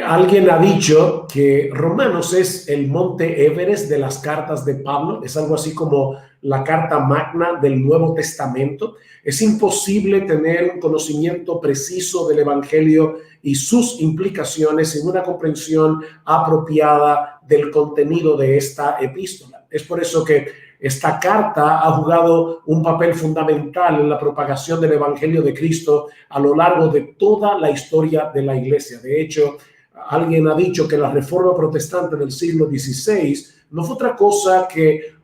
Alguien ha dicho que Romanos es el monte Everest de las cartas de Pablo, es algo así como la carta magna del Nuevo Testamento. Es imposible tener un conocimiento preciso del Evangelio y sus implicaciones sin una comprensión apropiada del contenido de esta epístola. Es por eso que esta carta ha jugado un papel fundamental en la propagación del Evangelio de Cristo a lo largo de toda la historia de la Iglesia. De hecho, alguien ha dicho que la Reforma Protestante del siglo XVI no fue otra cosa que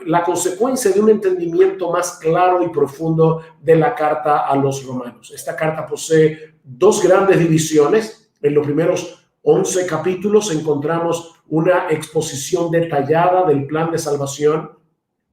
la consecuencia de un entendimiento más claro y profundo de la carta a los romanos. Esta carta posee dos grandes divisiones. En los primeros 11 capítulos encontramos una exposición detallada del plan de salvación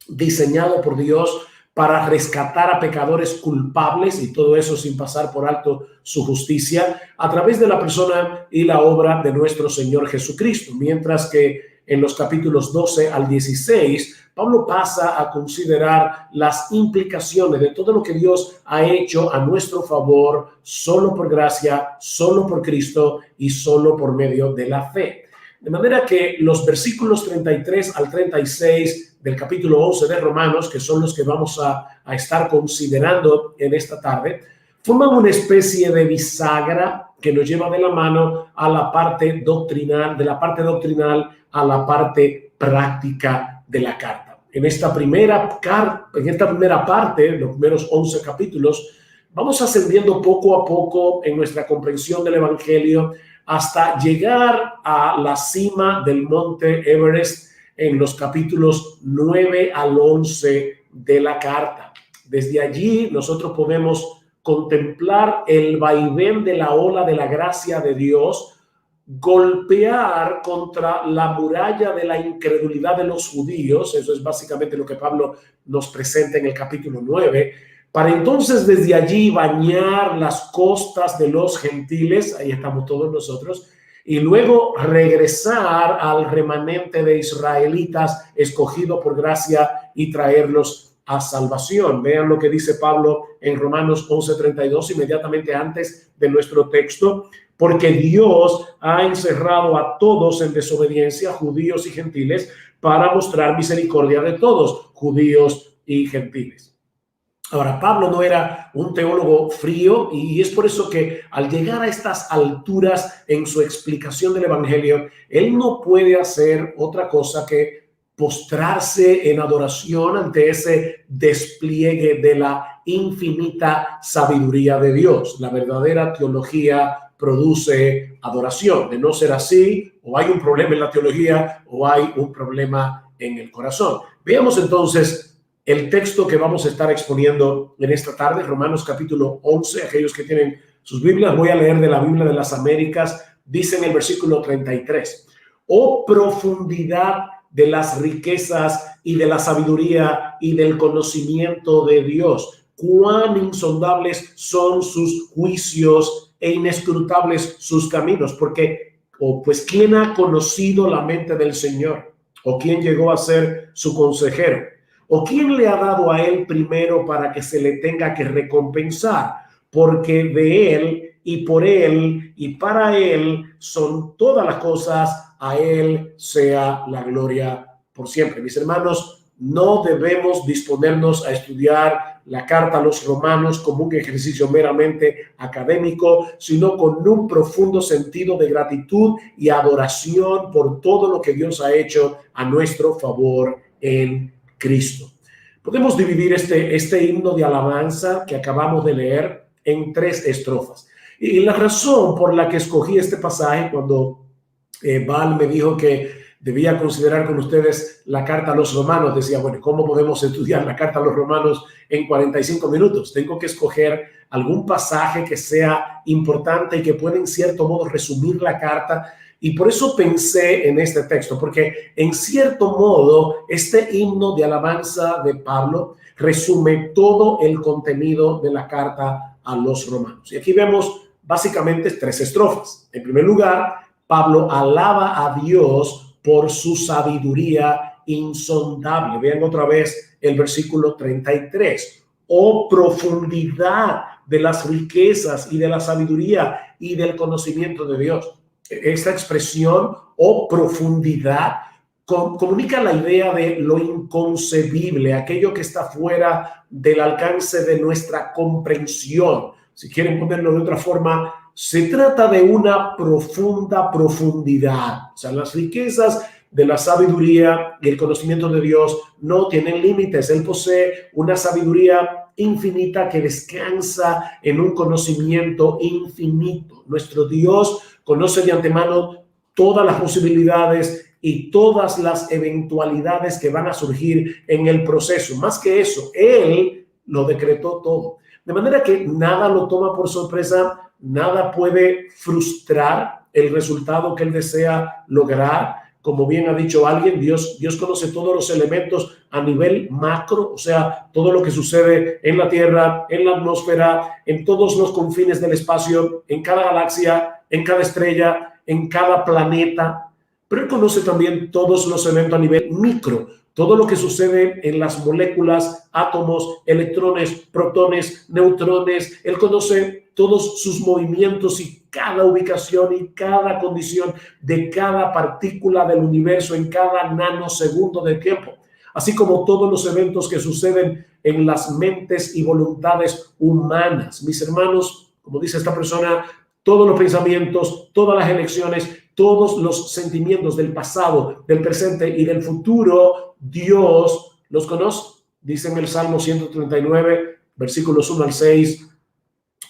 diseñado por Dios para rescatar a pecadores culpables, y todo eso sin pasar por alto su justicia, a través de la persona y la obra de nuestro Señor Jesucristo. Mientras que en los capítulos 12 al 16, Pablo pasa a considerar las implicaciones de todo lo que Dios ha hecho a nuestro favor, solo por gracia, solo por Cristo y solo por medio de la fe. De manera que los versículos 33 al 36 del capítulo 11 de Romanos, que son los que vamos a estar considerando en esta tarde, forman una especie de bisagra que nos lleva de la mano a la parte doctrinal, de la parte doctrinal a la parte práctica de la carta. En esta primera parte, los primeros 11 capítulos, vamos ascendiendo poco a poco en nuestra comprensión del Evangelio hasta llegar a la cima del monte Everest en los capítulos 9 al 11 de la carta. Desde allí nosotros podemos contemplar el vaivén de la ola de la gracia de Dios, golpear contra la muralla de la incredulidad de los judíos. Eso es básicamente lo que Pablo nos presenta en el capítulo 9, para entonces desde allí bañar las costas de los gentiles, ahí estamos todos nosotros, y luego regresar al remanente de israelitas escogido por gracia y traerlos a salvación. Vean lo que dice Pablo en Romanos 11:32, inmediatamente antes de nuestro texto: porque Dios ha encerrado a todos en desobediencia, judíos y gentiles, para mostrar misericordia de todos, judíos y gentiles. Ahora, Pablo no era un teólogo frío, y es por eso que al llegar a estas alturas en su explicación del Evangelio, él no puede hacer otra cosa que postrarse en adoración ante ese despliegue de la infinita sabiduría de Dios. La verdadera teología produce adoración. De no ser así, o hay un problema en la teología o hay un problema en el corazón. Veamos entonces el texto que vamos a estar exponiendo en esta tarde, Romanos capítulo 11. Aquellos que tienen sus Biblias, voy a leer de la Biblia de las Américas. Dice en el versículo 33: oh profundidad de las riquezas y de la sabiduría y del conocimiento de Dios, cuán insondables son sus juicios e inescrutables sus caminos. Porque, pues, ¿quién ha conocido la mente del Señor? ¿O quién llegó a ser su consejero? ¿O quién le ha dado a él primero para que se le tenga que recompensar? Porque de él y por él y para él son todas las cosas, a él sea la gloria por siempre. Mis hermanos, no debemos disponernos a estudiar la carta a los romanos como un ejercicio meramente académico, sino con un profundo sentido de gratitud y adoración por todo lo que Dios ha hecho a nuestro favor en Cristo. Podemos dividir este himno de alabanza que acabamos de leer en 3 estrofas. Y la razón por la que escogí este pasaje, cuando Val me dijo que debía considerar con ustedes la carta a los romanos, decía, bueno, ¿cómo podemos estudiar la carta a los romanos en 45 minutos? Tengo que escoger algún pasaje que sea importante y que pueda en cierto modo resumir la carta. Y por eso pensé en este texto, porque en cierto modo este himno de alabanza de Pablo resume todo el contenido de la carta a los romanos. Y aquí vemos básicamente 3 estrofas. En primer lugar, Pablo alaba a Dios por su sabiduría insondable. Vean otra vez el versículo 33. Oh profundidad de las riquezas y de la sabiduría y del conocimiento de Dios. esta expresión o profundidad comunica la idea de lo inconcebible, aquello que está fuera del alcance de nuestra comprensión. Si quieren ponerlo de otra forma, se trata de una profunda profundidad. O sea, las riquezas de la sabiduría y el conocimiento de Dios no tienen límites. Él posee una sabiduría infinita que descansa en un conocimiento infinito. Nuestro Dios conoce de antemano todas las posibilidades y todas las eventualidades que van a surgir en el proceso. Más que eso, Él lo decretó todo. De manera que nada lo toma por sorpresa, nada puede frustrar el resultado que Él desea lograr. Como bien ha dicho alguien, Dios conoce todos los elementos a nivel macro, o sea, todo lo que sucede en la Tierra, en la atmósfera, en todos los confines del espacio, en cada galaxia, en cada estrella, en cada planeta. Pero Él conoce también todos los eventos a nivel micro, todo lo que sucede en las moléculas, átomos, electrones, protones, neutrones. Él conoce todos sus movimientos y cada ubicación y cada condición de cada partícula del universo en cada nanosegundo de tiempo, así como todos los eventos que suceden en las mentes y voluntades humanas. Mis hermanos, como dice esta persona, todos los pensamientos, todas las elecciones, todos los sentimientos del pasado, del presente y del futuro, Dios los conoce. Dice en el Salmo 139, versículos 1 al 6,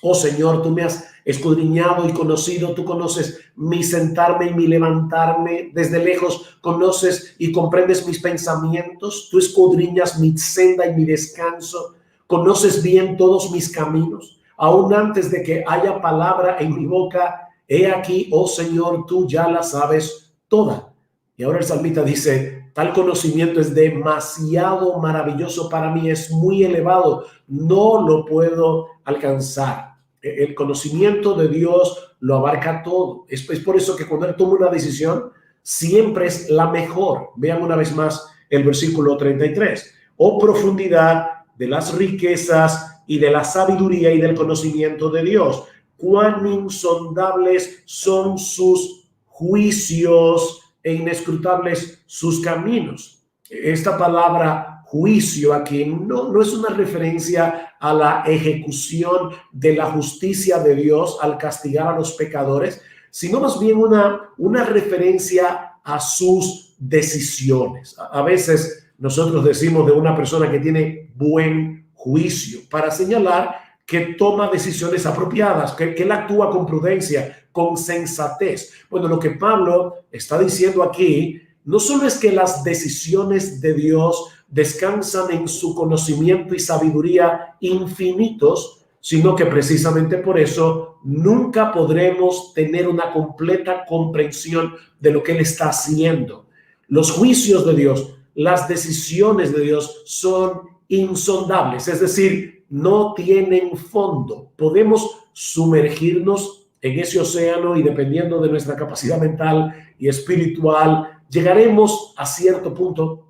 oh Señor, tú me has escudriñado y conocido, tú conoces mi sentarme y mi levantarme, desde lejos conoces y comprendes mis pensamientos, tú escudriñas mi senda y mi descanso, conoces bien todos mis caminos, aún antes de que haya palabra en mi boca. He aquí, oh Señor, tú ya la sabes toda. Y ahora el salmista dice, tal conocimiento es demasiado maravilloso para mí, es muy elevado, no lo puedo alcanzar. El conocimiento de Dios lo abarca todo. Es por eso que cuando Él toma una decisión, siempre es la mejor. Vean una vez más el versículo 33. Oh profundidad de las riquezas y de la sabiduría y del conocimiento de Dios. Cuán insondables son sus juicios e inescrutables sus caminos. Esta palabra juicio aquí no es una referencia a la ejecución de la justicia de Dios al castigar a los pecadores, sino más bien una referencia a sus decisiones. A veces nosotros decimos de una persona que tiene buen juicio para señalar que toma decisiones apropiadas, que él actúa con prudencia, con sensatez. Bueno, lo que Pablo está diciendo aquí no solo es que las decisiones de Dios descansan en su conocimiento y sabiduría infinitos, sino que precisamente por eso nunca podremos tener una completa comprensión de lo que Él está haciendo. Los juicios de Dios, las decisiones de Dios son insondables, es decir, no tienen fondo. Podemos sumergirnos en ese océano y dependiendo de nuestra capacidad mental y espiritual, llegaremos a cierto punto,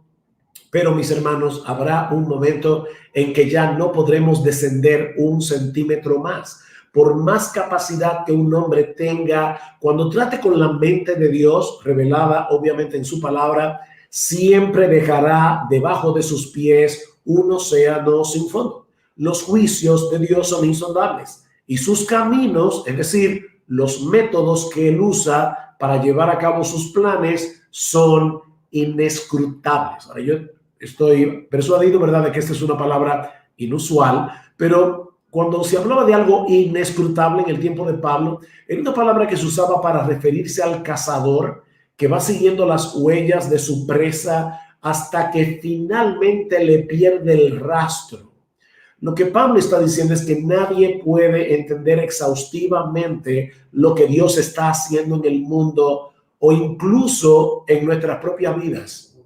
pero mis hermanos, habrá un momento en que ya no podremos descender un centímetro más. Por más capacidad que un hombre tenga, cuando trate con la mente de Dios, revelada obviamente en su palabra, siempre dejará debajo de sus pies un océano sin fondo. Los juicios de Dios son insondables y sus caminos, es decir, los métodos que Él usa para llevar a cabo sus planes, son inescrutables. Ahora, yo estoy persuadido, ¿verdad?, de que esta es una palabra inusual, pero cuando se hablaba de algo inescrutable en el tiempo de Pablo, era una palabra que se usaba para referirse al cazador que va siguiendo las huellas de su presa hasta que finalmente le pierde el rastro. Lo que Pablo está diciendo es que nadie puede entender exhaustivamente lo que Dios está haciendo en el mundo o incluso en nuestras propias vidas.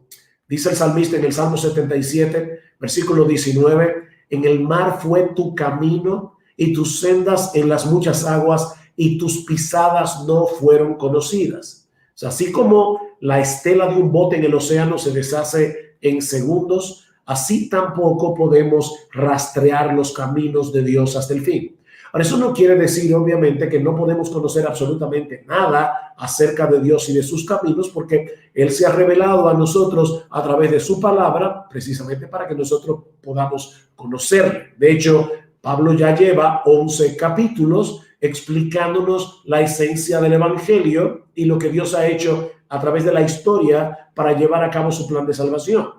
Dice el salmista en el Salmo 77, versículo 19, en el mar fue tu camino y tus sendas en las muchas aguas y tus pisadas no fueron conocidas. O sea, así como la estela de un bote en el océano se deshace en segundos, así tampoco podemos rastrear los caminos de Dios hasta el fin. Ahora, eso no quiere decir, obviamente, que no podemos conocer absolutamente nada acerca de Dios y de sus caminos, porque Él se ha revelado a nosotros a través de su palabra, precisamente para que nosotros podamos conocerle. De hecho, Pablo ya lleva 11 capítulos explicándonos la esencia del evangelio y lo que Dios ha hecho a través de la historia para llevar a cabo su plan de salvación.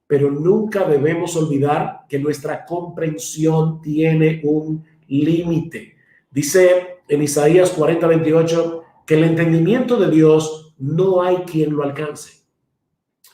Pero nunca debemos olvidar que nuestra comprensión tiene un límite. Dice en Isaías 40:28 que el entendimiento de Dios no hay quien lo alcance.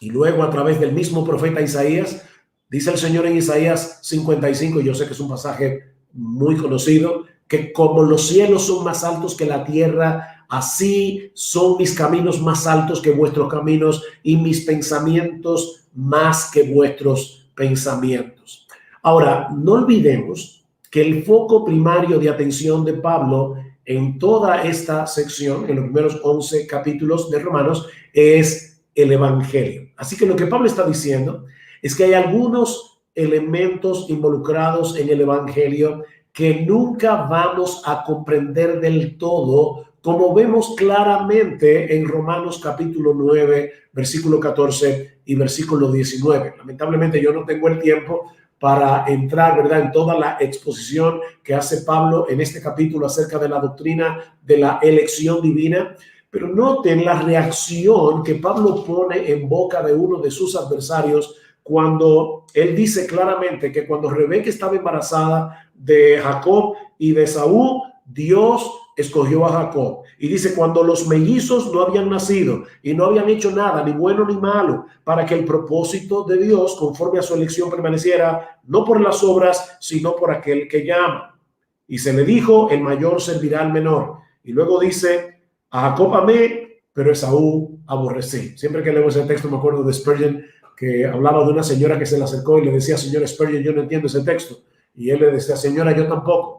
Y luego, a través del mismo profeta Isaías, dice el Señor en Isaías 55, yo sé que es un pasaje muy conocido, que como los cielos son más altos que la tierra, así son mis caminos más altos que vuestros caminos y mis pensamientos más que vuestros pensamientos. Ahora, no olvidemos que el foco primario de atención de Pablo en toda esta sección, en los primeros 11 capítulos de Romanos, es el evangelio. Así que lo que Pablo está diciendo es que hay algunos elementos involucrados en el evangelio que nunca vamos a comprender del todo, como vemos claramente en Romanos capítulo 9, versículo 14 y versículo 19. Lamentablemente yo no tengo el tiempo para entrar, ¿verdad?, en toda la exposición que hace Pablo en este capítulo acerca de la doctrina de la elección divina, pero noten la reacción que Pablo pone en boca de uno de sus adversarios cuando él dice claramente que cuando Rebeca estaba embarazada de Jacob y de Esaú, Dios escogió a Jacob. Y dice, cuando los mellizos no habían nacido y no habían hecho nada, ni bueno ni malo, para que el propósito de Dios, conforme a su elección, permaneciera, no por las obras, sino por aquel que llama. Y se le dijo, el mayor servirá al menor. Y luego dice, a Jacob amé, pero Esaú aborrecí. Siempre que leo ese texto me acuerdo de Spurgeon, que hablaba de una señora que se le acercó y le decía, señor Spurgeon, yo no entiendo ese texto. Y él le decía, señora, yo tampoco.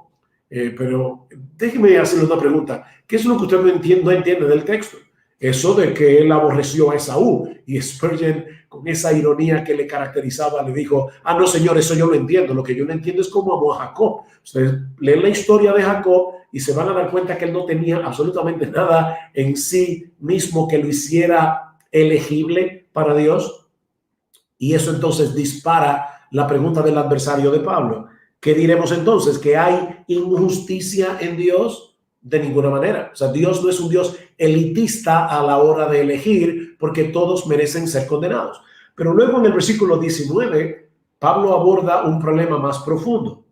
Pero déjeme hacerle una pregunta. ¿Qué es lo que usted no entiende del texto? Eso de que él aborreció a Esaú. Y Spurgeon, con esa ironía que le caracterizaba, le dijo, no, señor, eso yo lo entiendo. Lo que yo no entiendo es cómo amó a Jacob. Ustedes leen la historia de Jacob y se van a dar cuenta que él no tenía absolutamente nada en sí mismo que lo hiciera elegible para Dios. Y eso entonces dispara la pregunta del adversario de Pablo. ¿Qué diremos entonces? ¿Que hay injusticia en Dios? De ninguna manera. O sea, Dios no es un Dios elitista a la hora de elegir, porque todos merecen ser condenados. Pero luego en el versículo 19, Pablo aborda un problema más profundo.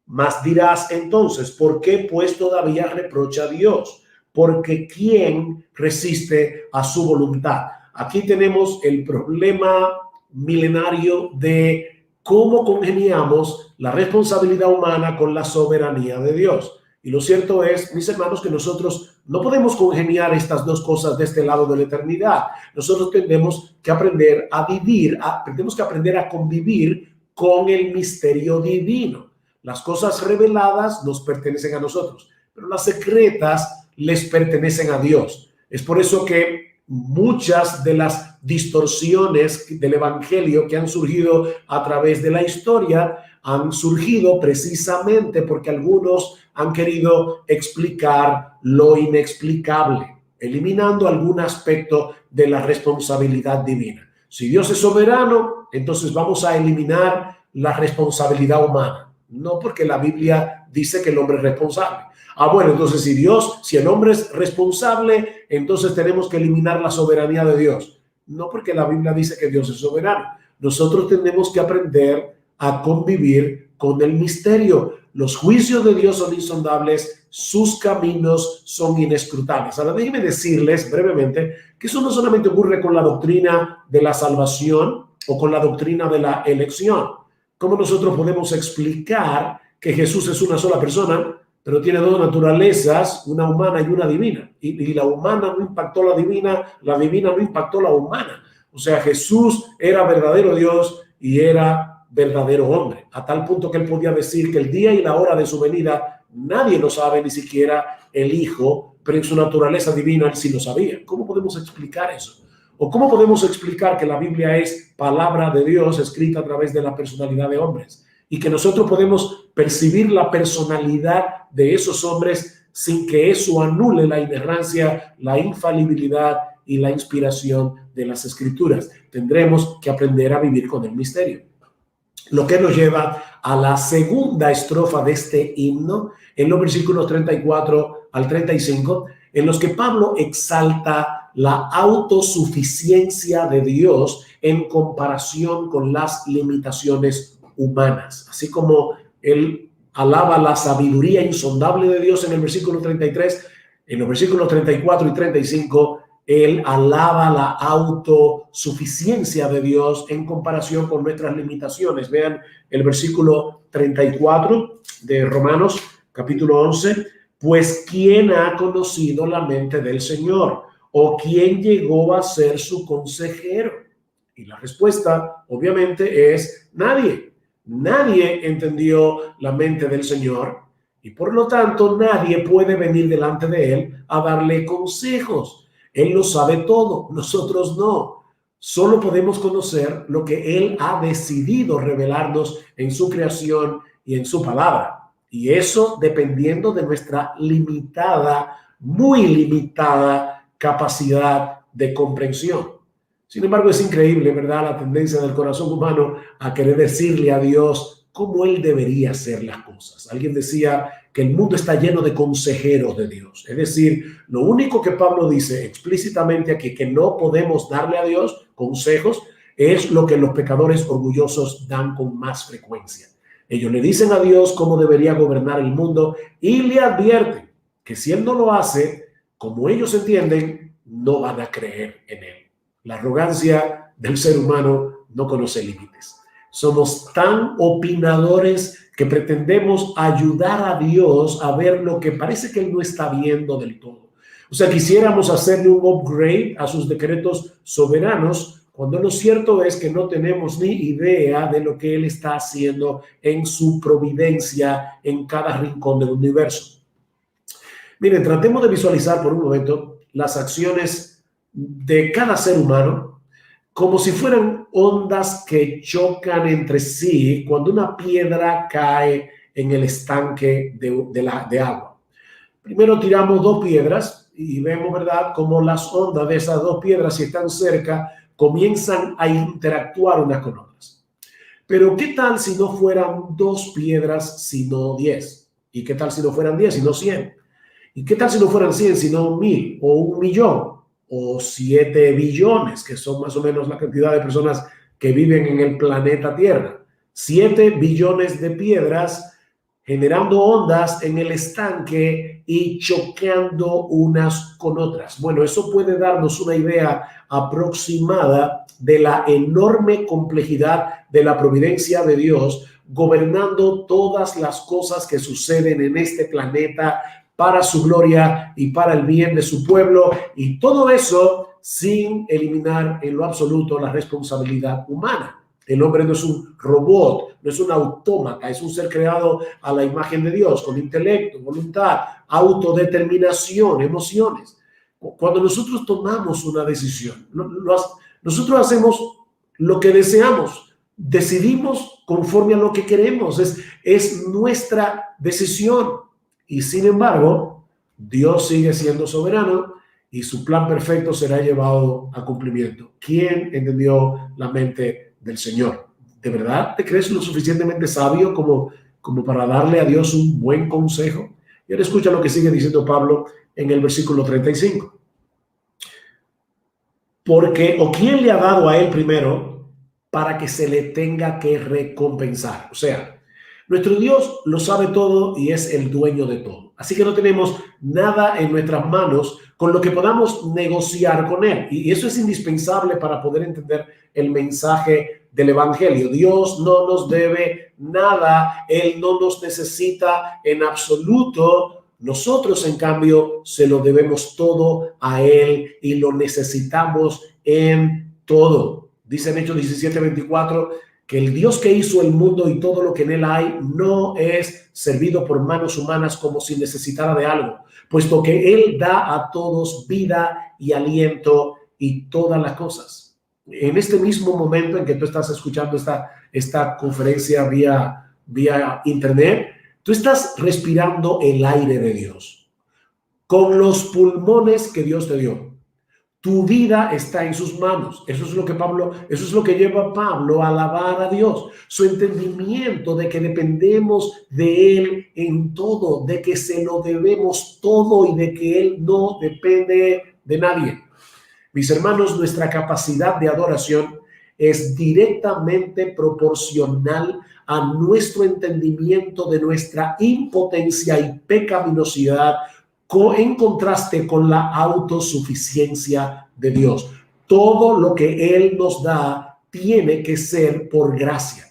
Mas dirás entonces, ¿por qué pues todavía reprocha a Dios? Porque ¿quién resiste a su voluntad? Aquí tenemos el problema milenario de cómo congeniamos la responsabilidad humana con la soberanía de Dios. Y lo cierto es, mis hermanos, que nosotros no podemos congeniar estas dos cosas de este lado de la eternidad. Nosotros tenemos que aprender a vivir, tenemos que aprender a convivir con el misterio divino. Las cosas reveladas nos pertenecen a nosotros, pero las secretas les pertenecen a Dios. Es por eso que muchas de las distorsiones del evangelio que han surgido a través de la historia han surgido precisamente porque algunos han querido explicar lo inexplicable, eliminando algún aspecto de la responsabilidad divina. Si Dios es soberano, entonces vamos a eliminar la responsabilidad humana. No, porque la Biblia dice que el hombre es responsable. Bueno, entonces si el hombre es responsable, entonces tenemos que eliminar la soberanía de Dios. No, porque la Biblia dice que Dios es soberano. Nosotros tenemos que aprender a convivir con el misterio. Los juicios de Dios son insondables, sus caminos son inescrutables. Ahora déjenme decirles brevemente que eso no solamente ocurre con la doctrina de la salvación o con la doctrina de la elección. ¿Cómo nosotros podemos explicar que Jesús es una sola persona, pero tiene dos naturalezas, una humana y una divina? Y la humana no impactó la divina no impactó la humana. O sea, Jesús era verdadero Dios y era verdadero hombre, a tal punto que él podía decir que el día y la hora de su venida nadie lo sabe, ni siquiera el Hijo, pero en su naturaleza divina él sí lo sabía. ¿Cómo podemos explicar eso? ¿O cómo podemos explicar que la Biblia es palabra de Dios escrita a través de la personalidad de hombres? y que nosotros podemos percibir la personalidad de esos hombres sin que eso anule la inerrancia, la infalibilidad y la inspiración de las Escrituras. Tendremos que aprender a vivir con el misterio. Lo que nos lleva a la segunda estrofa de este himno, en los versículos 34 al 35, en los que Pablo exalta la autosuficiencia de Dios en comparación con las limitaciones humanas. Así como él alaba la sabiduría insondable de Dios en el versículo 33, en los versículos 34 y 35, él alaba la autosuficiencia de Dios en comparación con nuestras limitaciones. Vean el versículo 34 de Romanos, capítulo 11. Pues, ¿quién ha conocido la mente del Señor? ¿O quién llegó a ser su consejero? Y la respuesta, obviamente, es nadie. Nadie entendió la mente del Señor y, por lo tanto, nadie puede venir delante de Él a darle consejos. Él lo sabe todo, nosotros no. Solo podemos conocer lo que Él ha decidido revelarnos en su creación y en su palabra. Y eso dependiendo de nuestra limitada, muy limitada capacidad de comprensión. Sin embargo, es increíble, ¿verdad?, la tendencia del corazón humano a querer decirle a Dios cómo Él debería hacer las cosas. Alguien decía que el mundo está lleno de consejeros de Dios. Es decir, lo único que Pablo dice explícitamente aquí que no podemos darle a Dios consejos es lo que los pecadores orgullosos dan con más frecuencia. Ellos le dicen a Dios cómo debería gobernar el mundo y le advierten que si Él no lo hace, como ellos entienden, no van a creer en Él. La arrogancia del ser humano no conoce límites. Somos tan opinadores que pretendemos ayudar a Dios a ver lo que parece que Él no está viendo del todo. O sea, quisiéramos hacerle un upgrade a sus decretos soberanos, cuando lo cierto es que no tenemos ni idea de lo que Él está haciendo en su providencia en cada rincón del universo. Miren, tratemos de visualizar por un momento las acciones de cada ser humano como si fueran ondas que chocan entre sí cuando una piedra cae en el estanque de agua. Primero tiramos dos piedras y vemos, ¿verdad?, cómo las ondas de esas dos piedras, si están cerca, comienzan a interactuar unas con otras. Pero ¿qué tal si no fueran dos piedras, sino 10? ¿Y qué tal si no fueran 10, sino 100? ¿Y qué tal si no fueran 100, sino 1000 o 1.000.000? O 7 billones, que son más o menos la cantidad de personas que viven en el planeta Tierra. 7 billones de piedras generando ondas en el estanque y chocando unas con otras. Bueno, eso puede darnos una idea aproximada de la enorme complejidad de la providencia de Dios, gobernando todas las cosas que suceden en este planeta para su gloria y para el bien de su pueblo, y todo eso sin eliminar en lo absoluto la responsabilidad humana. El hombre no es un robot, no es un autómata, es un ser creado a la imagen de Dios, con intelecto, voluntad, autodeterminación, emociones. Cuando nosotros tomamos una decisión, nosotros hacemos lo que deseamos, decidimos conforme a lo que queremos, es nuestra decisión. Y sin embargo, Dios sigue siendo soberano y su plan perfecto será llevado a cumplimiento. ¿Quién entendió la mente del Señor? ¿De verdad te crees lo suficientemente sabio como para darle a Dios un buen consejo? Y ahora escucha lo que sigue diciendo Pablo en el versículo 35. Porque, ¿o quién le ha dado a él primero para que se le tenga que recompensar? O sea, nuestro Dios lo sabe todo y es el dueño de todo. Así que no tenemos nada en nuestras manos con lo que podamos negociar con Él. Y eso es indispensable para poder entender el mensaje del Evangelio. Dios no nos debe nada. Él no nos necesita en absoluto. Nosotros, en cambio, se lo debemos todo a Él y lo necesitamos en todo. Dice en Hechos 17:24 que el Dios que hizo el mundo y todo lo que en él hay no es servido por manos humanas como si necesitara de algo, puesto que Él da a todos vida y aliento y todas las cosas. En este mismo momento en que tú estás escuchando esta conferencia vía vía internet, tú estás respirando el aire de Dios con los pulmones que Dios te dio. Tu vida está en sus manos. Eso es lo que lleva a Pablo a alabar a Dios. Su entendimiento de que dependemos de Él en todo, de que se lo debemos todo y de que Él no depende de nadie. Mis hermanos, nuestra capacidad de adoración es directamente proporcional a nuestro entendimiento de nuestra impotencia y pecaminosidad en contraste con la autosuficiencia de Dios. Todo lo que Él nos da tiene que ser por gracia,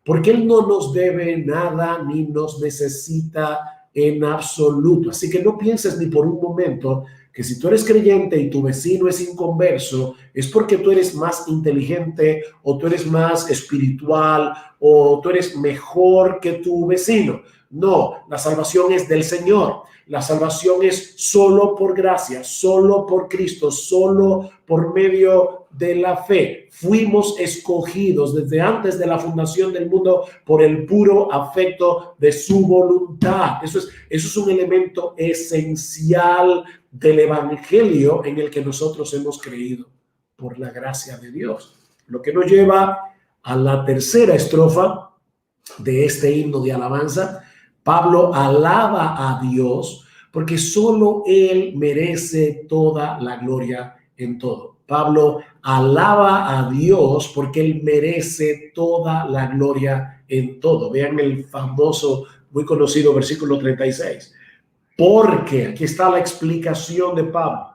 porque Él no nos debe nada ni nos necesita en absoluto. Así que no pienses ni por un momento que si tú eres creyente y tu vecino es inconverso, es porque tú eres más inteligente o tú eres más espiritual o tú eres mejor que tu vecino. No, la salvación es del Señor. La salvación es solo por gracia, solo por Cristo, solo por medio de la fe. Fuimos escogidos desde antes de la fundación del mundo por el puro afecto de su voluntad. Eso es un elemento esencial del evangelio en el que nosotros hemos creído por la gracia de Dios. Lo que nos lleva a la tercera estrofa de este himno de alabanza. Pablo alaba a Dios porque solo Él merece toda la gloria en todo. Pablo alaba a Dios porque Él merece toda la gloria en todo. Vean el famoso, muy conocido versículo 36. Porque, aquí está la explicación de Pablo,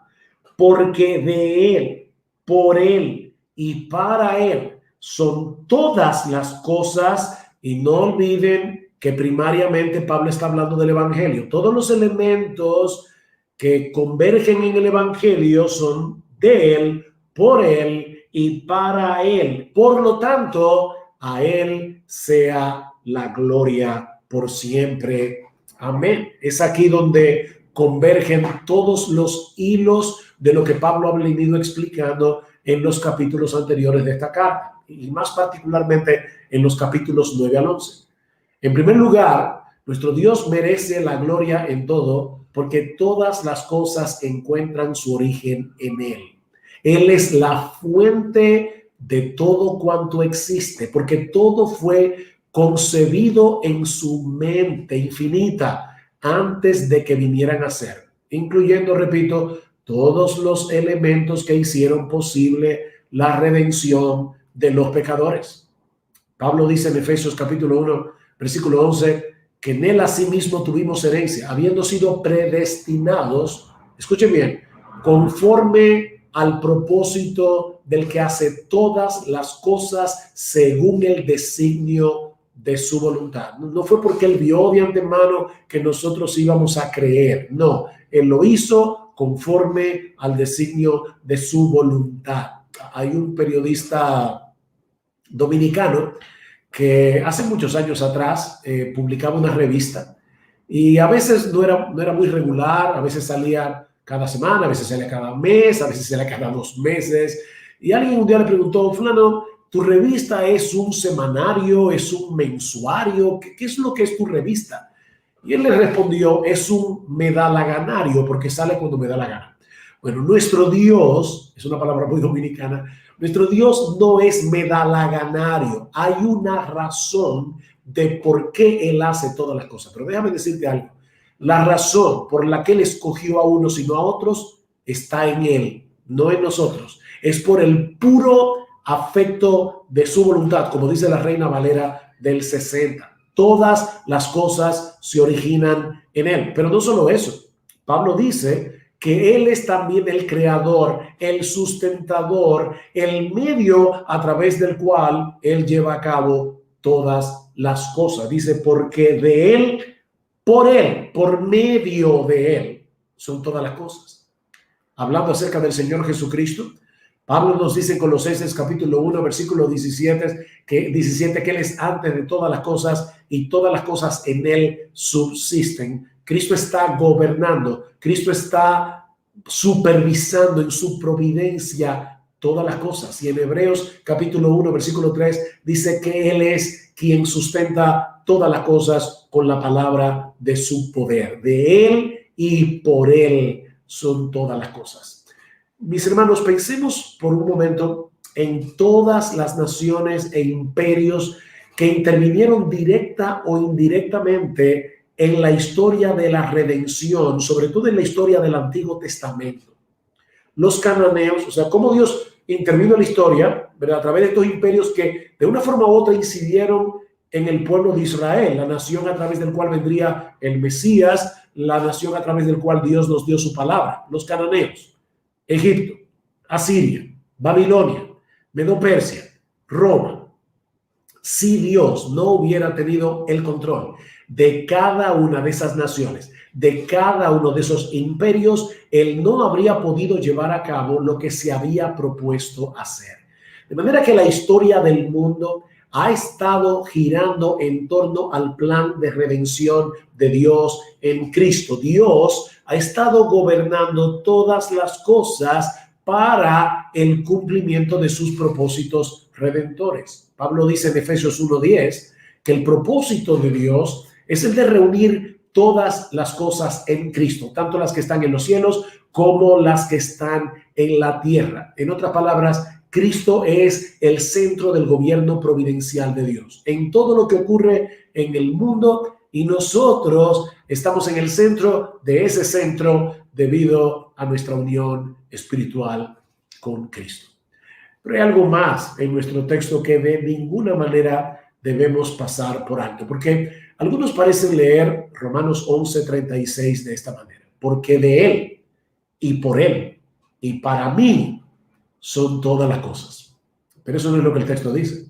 porque de Él, por Él y para Él son todas las cosas. Y no olviden que primariamente Pablo está hablando del evangelio. Todos los elementos que convergen en el evangelio son de Él, por Él y para Él. Por lo tanto, a Él sea la gloria por siempre. Amén. Es aquí donde convergen todos los hilos de lo que Pablo ha venido explicando en los capítulos anteriores de esta carta, y más particularmente en los capítulos 9 al 11. En primer lugar, nuestro Dios merece la gloria en todo porque todas las cosas encuentran su origen en Él. Él es la fuente de todo cuanto existe, porque todo fue concebido en su mente infinita antes de que vinieran a ser, incluyendo, repito, todos los elementos que hicieron posible la redención de los pecadores. Pablo dice en Efesios capítulo 1, versículo 11, que en Él asimismo tuvimos herencia, habiendo sido predestinados, escuchen bien, conforme al propósito del que hace todas las cosas según el designio de su voluntad. No fue porque Él vio de antemano que nosotros íbamos a creer, no, Él lo hizo conforme al designio de su voluntad. Hay un periodista dominicano que hace muchos años atrás publicaba una revista y a veces no era muy regular, a veces salía cada semana, a veces salía cada mes, a veces salía cada 2 meses, y alguien un día le preguntó: fulano, ¿tu revista es un semanario, es un mensuario? ¿Qué es lo que es tu revista? Y él le respondió: es un medalaganario, porque sale cuando me da la gana. Bueno, nuestro Dios, es una palabra muy dominicana, nuestro Dios no es medalaganario. Hay una razón de por qué Él hace todas las cosas. Pero déjame decirte algo. La razón por la que Él escogió a unos y no a otros está en Él, no en nosotros. Es por el puro afecto de su voluntad, como dice la Reina Valera del 60. Todas las cosas se originan en Él. Pero no solo eso. Pablo dice que Él es también el creador, el sustentador, el medio a través del cual Él lleva a cabo todas las cosas. Dice, porque de Él, por medio de Él, son todas las cosas. Hablando acerca del Señor Jesucristo, Pablo nos dice en Colosenses capítulo 1, versículo 17, que Él es antes de todas las cosas y todas las cosas en Él subsisten. Cristo está gobernando, Cristo está supervisando en su providencia todas las cosas. Y en Hebreos capítulo 1, versículo 3 dice que Él es quien sustenta todas las cosas con la palabra de su poder. De Él y por Él son todas las cosas. Mis hermanos, pensemos por un momento en todas las naciones e imperios que intervinieron directa o indirectamente en la historia de la redención, sobre todo en la historia del Antiguo Testamento. Los cananeos, o sea, cómo Dios intervino en la historia, ¿verdad? A través de estos imperios que de una forma u otra incidieron en el pueblo de Israel, la nación a través del cual vendría el Mesías, la nación a través del cual Dios nos dio su palabra. Los cananeos, Egipto, Asiria, Babilonia, Medo-Persia, Roma. Si Dios no hubiera tenido el control de cada una de esas naciones, de cada uno de esos imperios, Él no habría podido llevar a cabo lo que se había propuesto hacer. De manera que la historia del mundo ha estado girando en torno al plan de redención de Dios en Cristo. Dios ha estado gobernando todas las cosas para el cumplimiento de sus propósitos redentores. Pablo dice en Efesios 1:10 que el propósito de Dios es el de reunir todas las cosas en Cristo, tanto las que están en los cielos como las que están en la tierra. En otras palabras, Cristo es el centro del gobierno providencial de Dios en todo lo que ocurre en el mundo, y nosotros estamos en el centro de ese centro debido a nuestra unión espiritual con Cristo. Pero hay algo más en nuestro texto que de ninguna manera debemos pasar por alto, porque algunos parecen leer Romanos 11:36 de esta manera: porque de Él y por Él y para mí son todas las cosas. Pero eso no es lo que el texto dice.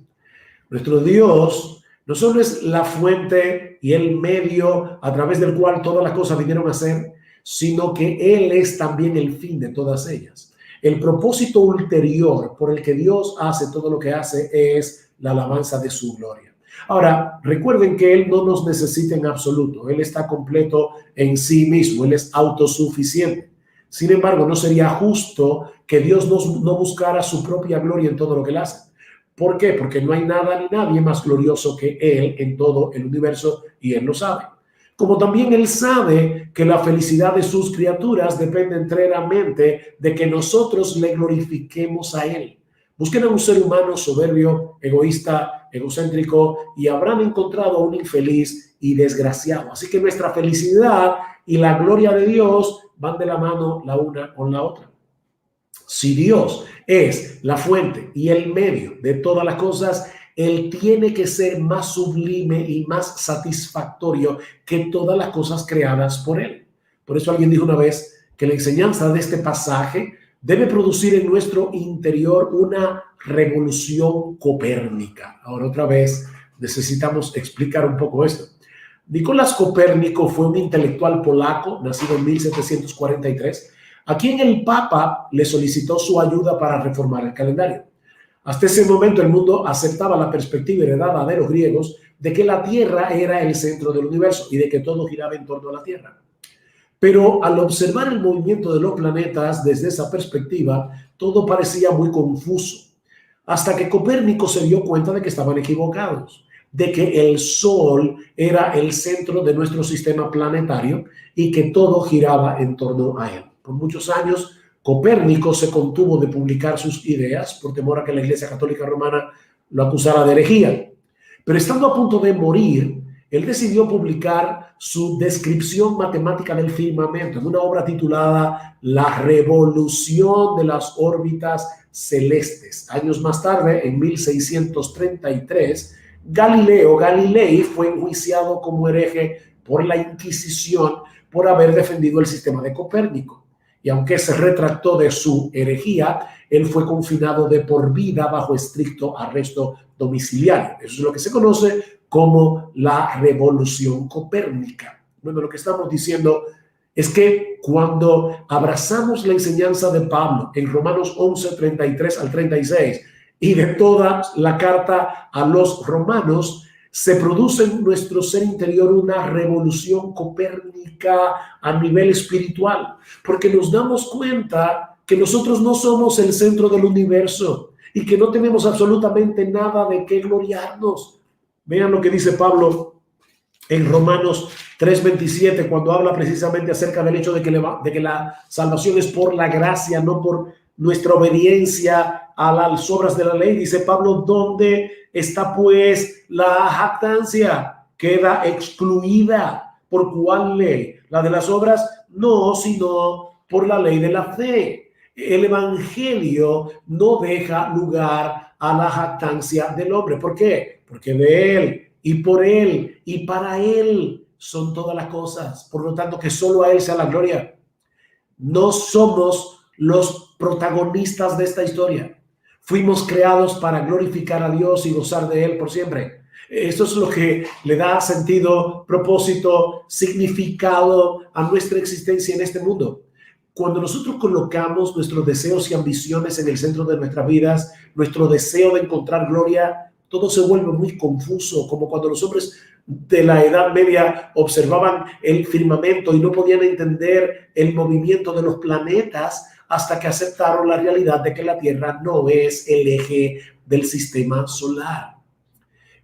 Nuestro Dios no solo es la fuente y el medio a través del cual todas las cosas vinieron a ser, sino que Él es también el fin de todas ellas. El propósito ulterior por el que Dios hace todo lo que hace es la alabanza de su gloria. Ahora, recuerden que Él no nos necesita en absoluto. Él está completo en sí mismo. Él es autosuficiente. Sin embargo, no sería justo que Dios no buscara su propia gloria en todo lo que Él hace. ¿Por qué? Porque no hay nada ni nadie más glorioso que Él en todo el universo, y Él lo sabe. Como también Él sabe que la felicidad de sus criaturas depende enteramente de que nosotros le glorifiquemos a Él. Busquen a un ser humano soberbio, egoísta, egocéntrico, y habrán encontrado a un infeliz y desgraciado. Así que nuestra felicidad y la gloria de Dios van de la mano la una con la otra. Si Dios es la fuente y el medio de todas las cosas, Él tiene que ser más sublime y más satisfactorio que todas las cosas creadas por Él. Por eso alguien dijo una vez que la enseñanza de este pasaje debe producir en nuestro interior una revolución copérnica. Ahora, otra vez, necesitamos explicar un poco esto. Nicolás Copérnico fue un intelectual polaco, nacido en 1743, a quien el Papa le solicitó su ayuda para reformar el calendario. Hasta ese momento el mundo aceptaba la perspectiva heredada de los griegos de que la Tierra era el centro del universo y de que todo giraba en torno a la Tierra. Pero al observar el movimiento de los planetas desde esa perspectiva, todo parecía muy confuso, hasta que Copérnico se dio cuenta de que estaban equivocados, de que el Sol era el centro de nuestro sistema planetario y que todo giraba en torno a él. Por muchos años, Copérnico se contuvo de publicar sus ideas por temor a que la Iglesia Católica Romana lo acusara de herejía. Pero estando a punto de morir, él decidió publicar su descripción matemática del firmamento en una obra titulada La revolución de las órbitas celestes. Años más tarde, en 1633, Galileo Galilei fue enjuiciado como hereje por la Inquisición por haber defendido el sistema de Copérnico. Y aunque se retractó de su herejía, él fue confinado de por vida bajo estricto arresto domiciliario. Eso es lo que se conoce como la revolución copérnica. Bueno, lo que estamos diciendo es que cuando abrazamos la enseñanza de Pablo en Romanos 11, 33 al 36 y de toda la carta a los romanos, se produce en nuestro ser interior una revolución copérnica a nivel espiritual, porque nos damos cuenta que nosotros no somos el centro del universo y que no tenemos absolutamente nada de qué gloriarnos. Vean lo que dice Pablo en Romanos 3:27, cuando habla precisamente acerca del hecho de que la salvación es por la gracia, no por nuestra obediencia a las obras de la ley. Dice Pablo, ¿dónde está pues la jactancia? Queda excluida. ¿Por cuál ley? ¿La de las obras? No, sino por la ley de la fe. El evangelio no deja lugar a la jactancia del hombre. ¿Por qué? Porque de él y por él y para él son todas las cosas. Por lo tanto, que solo a él sea la gloria. No somos los protagonistas de esta historia. Fuimos creados para glorificar a Dios y gozar de él por siempre. Esto es lo que le da sentido, propósito, significado a nuestra existencia en este mundo. Cuando nosotros colocamos nuestros deseos y ambiciones en el centro de nuestras vidas, nuestro deseo de encontrar gloria, todo se vuelve muy confuso, como cuando los hombres de la Edad Media observaban el firmamento y no podían entender el movimiento de los planetas hasta que aceptaron la realidad de que la Tierra no es el eje del sistema solar.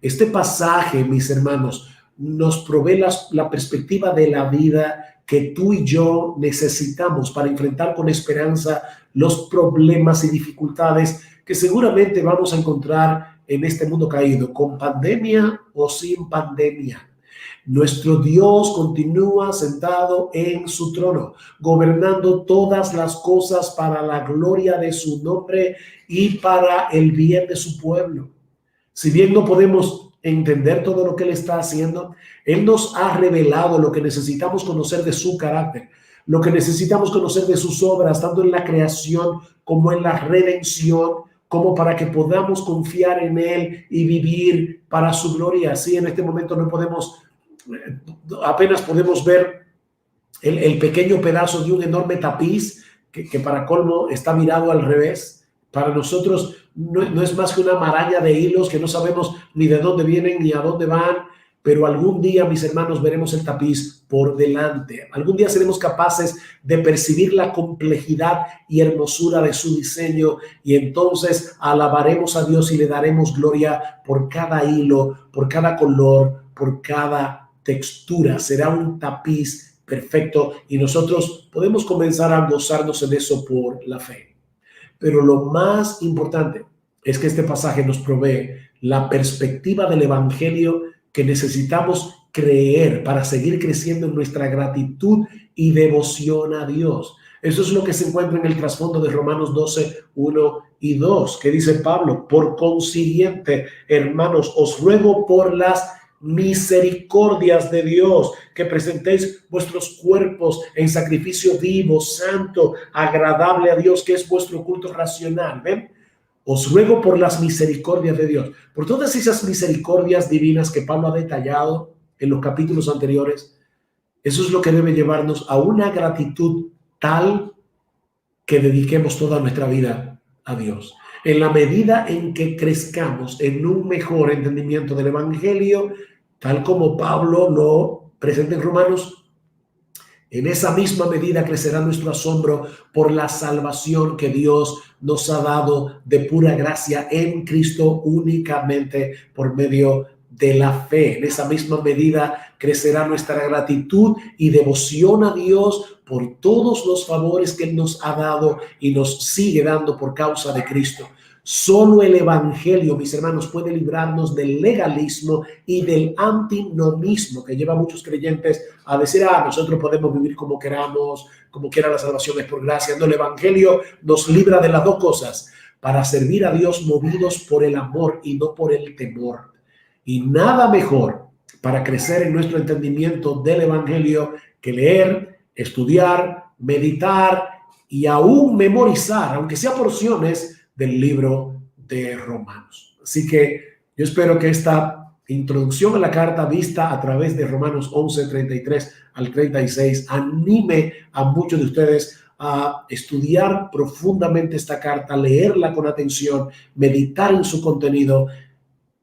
Este pasaje, mis hermanos, nos provee la perspectiva de la vida que tú y yo necesitamos para enfrentar con esperanza los problemas y dificultades que seguramente vamos a encontrar en este mundo caído, con pandemia o sin pandemia. Nuestro Dios continúa sentado en su trono, gobernando todas las cosas para la gloria de su nombre y para el bien de su pueblo. Si bien no podemos entender todo lo que Él está haciendo, Él nos ha revelado lo que necesitamos conocer de su carácter, lo que necesitamos conocer de sus obras, tanto en la creación como en la redención, como para que podamos confiar en Él y vivir para su gloria. Así en este momento no podemos, apenas podemos ver el pequeño pedazo de un enorme tapiz que para colmo está mirado al revés. Para nosotros no es más que una maraña de hilos que no sabemos ni de dónde vienen ni a dónde van, pero algún día, mis hermanos, veremos el tapiz por delante. Algún día seremos capaces de percibir la complejidad y hermosura de su diseño y entonces alabaremos a Dios y le daremos gloria por cada hilo, por cada color, por cada textura. Será un tapiz perfecto y nosotros podemos comenzar a gozarnos en eso por la fe. Pero lo más importante es que este pasaje nos provee la perspectiva del evangelio que necesitamos creer para seguir creciendo en nuestra gratitud y devoción a Dios. Eso es lo que se encuentra en el trasfondo de Romanos 12, 1 y 2, que dice Pablo: por consiguiente, hermanos, os ruego por las misericordias de Dios, que presentéis vuestros cuerpos en sacrificio vivo, santo, agradable a Dios, que es vuestro culto racional. ¿Ven? Os ruego por las misericordias de Dios, por todas esas misericordias divinas que Pablo ha detallado en los capítulos anteriores. Eso es lo que debe llevarnos a una gratitud tal que dediquemos toda nuestra vida a Dios. En la medida en que crezcamos en un mejor entendimiento del evangelio, tal como Pablo lo presenta en Romanos, en esa misma medida crecerá nuestro asombro por la salvación que Dios nos ha dado de pura gracia en Cristo, únicamente por medio de la fe. En esa misma medida crecerá nuestra gratitud y devoción a Dios por todos los favores que Él nos ha dado y nos sigue dando por causa de Cristo. Solo el evangelio, mis hermanos, puede librarnos del legalismo y del antinomismo que lleva a muchos creyentes a decir: nosotros podemos vivir como queramos, como quiera, la salvación es por gracia. No, el evangelio nos libra de las dos cosas, para servir a Dios movidos por el amor y no por el temor. Y nada mejor para crecer en nuestro entendimiento del evangelio que leer, estudiar, meditar y aún memorizar, aunque sea porciones del libro de Romanos. Así que yo espero que esta introducción a la carta vista a través de Romanos 11, 33 al 36 anime a muchos de ustedes a estudiar profundamente esta carta, leerla con atención, meditar en su contenido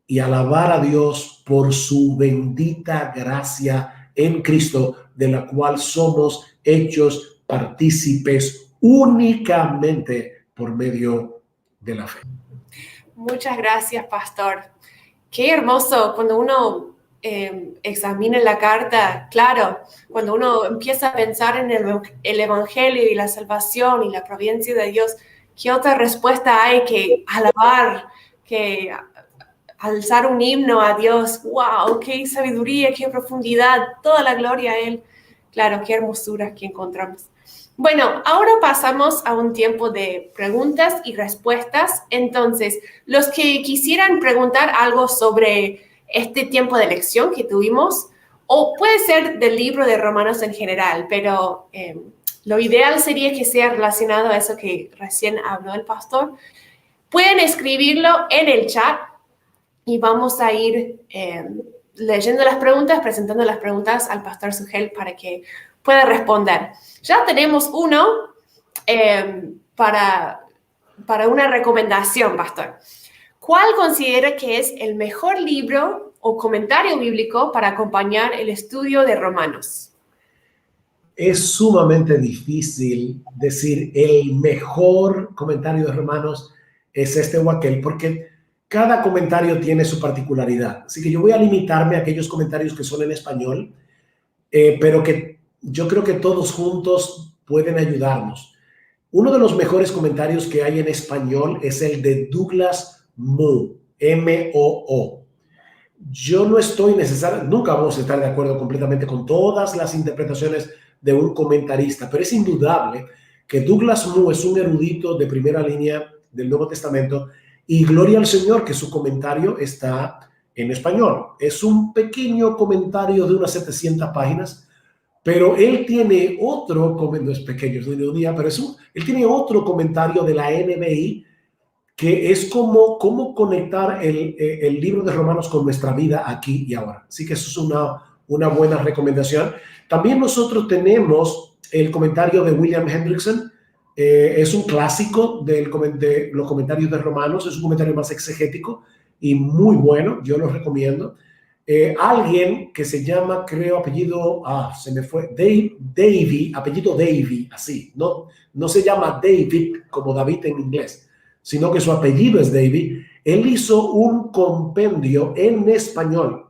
y alabar a Dios por su bendita gracia en Cristo, de la cual somos hechos partícipes únicamente por medio de la fe. Muchas gracias, pastor. Qué hermoso cuando uno examine la carta, claro, cuando uno empieza a pensar en el Evangelio y la salvación y la providencia de Dios, ¿qué otra respuesta hay que alabar, que alzar un himno a Dios? ¡Wow! ¡Qué sabiduría, qué profundidad! Toda la gloria a Él. Claro, qué hermosura que encontramos. Bueno, ahora pasamos a un tiempo de preguntas y respuestas. Entonces, los que quisieran preguntar algo sobre este tiempo de lección que tuvimos, o puede ser del libro de Romanos en general, pero lo ideal sería que sea relacionado a eso que recién habló el pastor. Pueden escribirlo en el chat y vamos a ir leyendo las preguntas, presentando las preguntas al pastor Sugel para que pueda responder. Ya tenemos uno para una recomendación, pastor. ¿Cuál considera que es el mejor libro o comentario bíblico para acompañar el estudio de Romanos? Es sumamente difícil decir el mejor comentario de Romanos es este o aquel, porque cada comentario tiene su particularidad. Así que yo voy a limitarme a aquellos comentarios que son en español, pero que yo creo que todos juntos pueden ayudarnos. Uno de los mejores comentarios que hay en español es el de Douglas Moo, M-O-O. Yo no estoy nunca vamos a estar de acuerdo completamente con todas las interpretaciones de un comentarista, pero es indudable que Douglas Moo es un erudito de primera línea del Nuevo Testamento y gloria al Señor que su comentario está en español. Es un pequeño comentario de unas 700 páginas, pero él tiene otro, no es pequeño, es de un día, pero él tiene otro comentario de la NBI que es cómo conectar el libro de Romanos con nuestra vida aquí y ahora. Así que eso es una buena recomendación. También nosotros tenemos el comentario de William Hendrickson. Es un clásico de los comentarios de Romanos, es un comentario más exegético y muy bueno, yo lo recomiendo. Alguien que se llama, creo, apellido, se me fue, Davy, apellido Davy, así, no se llama David como David en inglés, sino que su apellido es David. Él hizo un compendio en español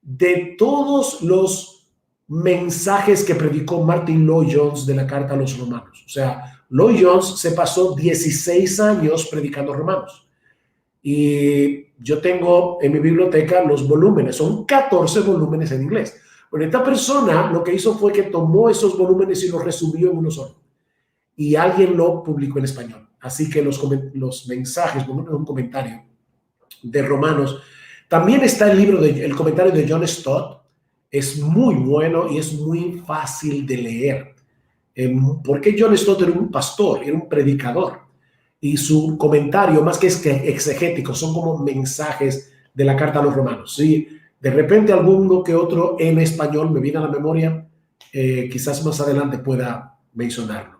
de todos los mensajes que predicó Martin Lloyd-Jones de la carta a los romanos. O sea, Lloyd-Jones se pasó 16 años predicando romanos. Y yo tengo en mi biblioteca los volúmenes, son 14 volúmenes en inglés. Bueno, esta persona lo que hizo fue que tomó esos volúmenes y los resumió en uno solo. Y alguien lo publicó en español. Así que los mensajes, un comentario de Romanos. También está el comentario de John Stott. Es muy bueno y es muy fácil de leer. Porque John Stott era un pastor, era un predicador. Y su comentario, más que exegético, son como mensajes de la carta a los romanos. Si de repente alguno que otro en español me viene a la memoria, quizás más adelante pueda mencionarlo.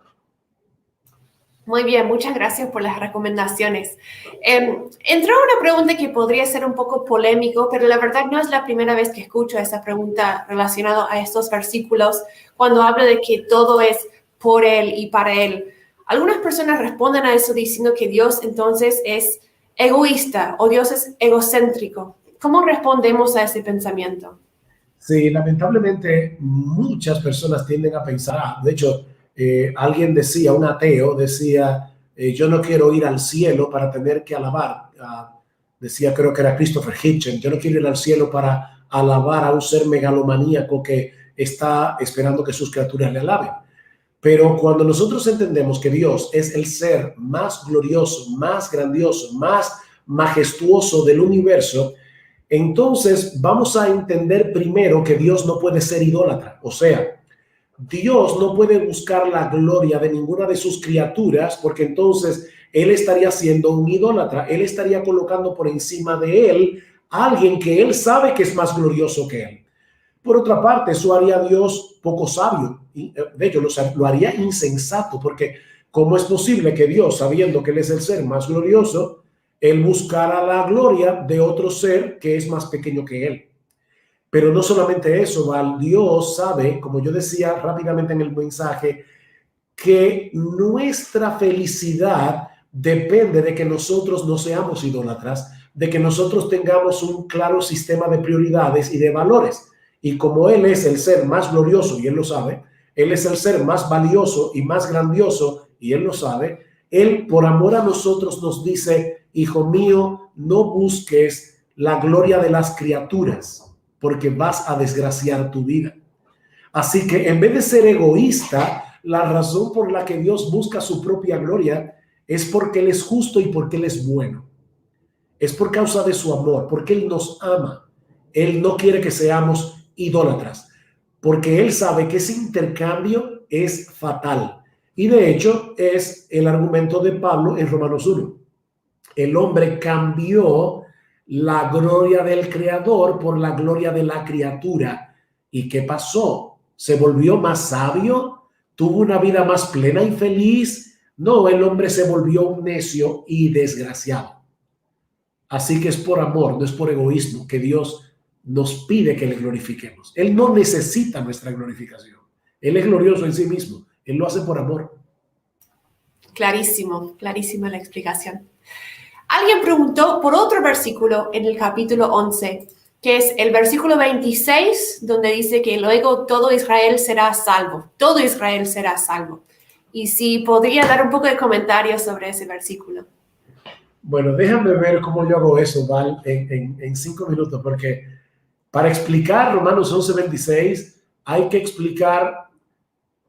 Muy bien, muchas gracias por las recomendaciones. Entró una pregunta que podría ser un poco polémico, pero la verdad no es la primera vez que escucho esa pregunta relacionada a estos versículos, cuando habla de que todo es por Él y para Él. Algunas personas responden a eso diciendo que Dios entonces es egoísta o Dios es egocéntrico. ¿Cómo respondemos a ese pensamiento? Sí, lamentablemente muchas personas tienden a pensar, de hecho, alguien decía, un ateo decía, yo no quiero ir al cielo para tener que alabar, decía, creo que era Christopher Hitchens, yo no quiero ir al cielo para alabar a un ser megalomaníaco que está esperando que sus criaturas le alaben. Pero cuando nosotros entendemos que Dios es el ser más glorioso, más grandioso, más majestuoso del universo, entonces vamos a entender primero que Dios no puede ser idólatra. O sea, Dios no puede buscar la gloria de ninguna de sus criaturas, porque entonces Él estaría siendo un idólatra. Él estaría colocando por encima de Él a alguien que Él sabe que es más glorioso que Él. Por otra parte, eso haría a Dios poco sabio. De hecho, lo haría insensato, porque ¿cómo es posible que Dios, sabiendo que Él es el ser más glorioso, Él buscara la gloria de otro ser que es más pequeño que Él? Pero no solamente eso, Dios sabe, como yo decía rápidamente en el mensaje, que nuestra felicidad depende de que nosotros no seamos idólatras, de que nosotros tengamos un claro sistema de prioridades y de valores. Y como Él es el ser más glorioso, y Él lo sabe, Él es el ser más valioso y más grandioso, y Él lo sabe, Él por amor a nosotros nos dice, hijo mío, no busques la gloria de las criaturas, porque vas a desgraciar tu vida. Así que en vez de ser egoísta, la razón por la que Dios busca su propia gloria es porque Él es justo y porque Él es bueno. Es por causa de su amor, porque Él nos ama. Él no quiere que seamos idólatras, porque Él sabe que ese intercambio es fatal. Y de hecho es el argumento de Pablo en Romanos 1. El hombre cambió la gloria del Creador por la gloria de la criatura. ¿Y qué pasó? ¿Se volvió más sabio? ¿Tuvo una vida más plena y feliz? No, el hombre se volvió un necio y desgraciado. Así que es por amor, no es por egoísmo que Dios nos pide que le glorifiquemos. Él no necesita nuestra glorificación. Él es glorioso en sí mismo. Él lo hace por amor. Clarísimo, clarísima la explicación. Alguien preguntó por otro versículo en el capítulo 11, que es el versículo 26, donde dice que luego todo Israel será salvo. Todo Israel será salvo. Y si podría dar un poco de comentarios sobre ese versículo. Bueno, déjame ver cómo yo hago eso, Val, en 5 minutos, porque para explicar Romanos 11:26 hay que explicar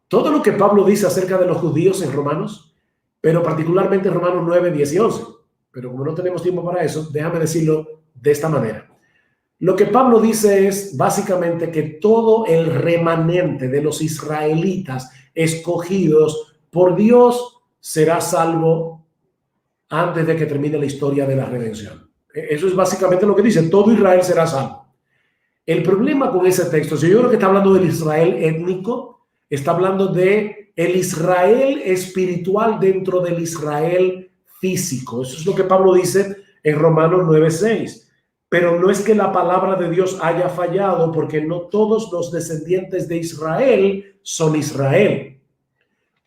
todo lo que Pablo dice acerca de los judíos en Romanos, pero particularmente en Romanos 9, 10 y 11. Pero como no tenemos tiempo para eso, déjame decirlo de esta manera. Lo que Pablo dice es básicamente que todo el remanente de los israelitas escogidos por Dios será salvo antes de que termine la historia de la redención. Eso es básicamente lo que dice, todo Israel será salvo. El problema con ese texto, yo creo que está hablando del Israel étnico, está hablando de el Israel espiritual dentro del Israel físico. Eso es lo que Pablo dice en Romanos 9:6. Pero no es que la palabra de Dios haya fallado, porque no todos los descendientes de Israel son Israel.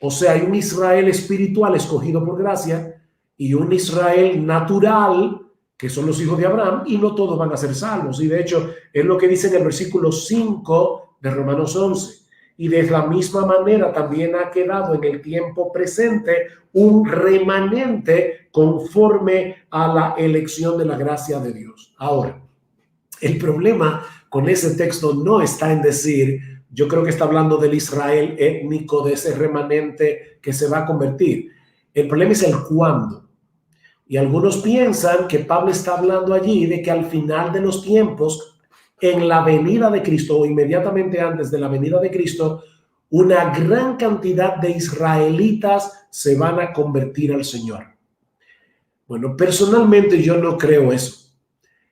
O sea, hay un Israel espiritual escogido por gracia y un Israel natural, que son los hijos de Abraham, y no todos van a ser salvos. Y de hecho, es lo que dice en el versículo 5 de Romanos 11. Y de la misma manera también ha quedado en el tiempo presente un remanente conforme a la elección de la gracia de Dios. Ahora, el problema con ese texto no está en decir, yo creo que está hablando del Israel étnico, de ese remanente que se va a convertir. El problema es el cuándo. Y algunos piensan que Pablo está hablando allí de que al final de los tiempos, en la venida de Cristo o inmediatamente antes de la venida de Cristo, una gran cantidad de israelitas se van a convertir al Señor. Bueno, personalmente yo no creo eso.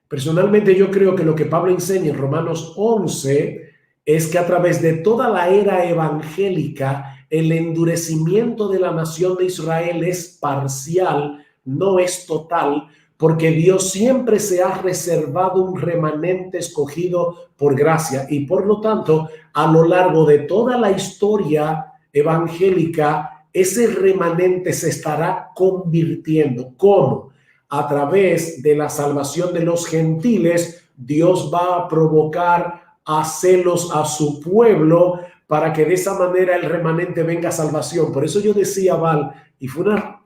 Personalmente yo creo que lo que Pablo enseña en Romanos 11 es que a través de toda la era evangélica, el endurecimiento de la nación de Israel es parcial, no es total, porque Dios siempre se ha reservado un remanente escogido por gracia y por lo tanto a lo largo de toda la historia evangélica ese remanente se estará convirtiendo. ¿Cómo? A través de la salvación de los gentiles, Dios va a provocar a celos a su pueblo para que de esa manera el remanente venga a salvación. Por eso yo decía, Val, y fue una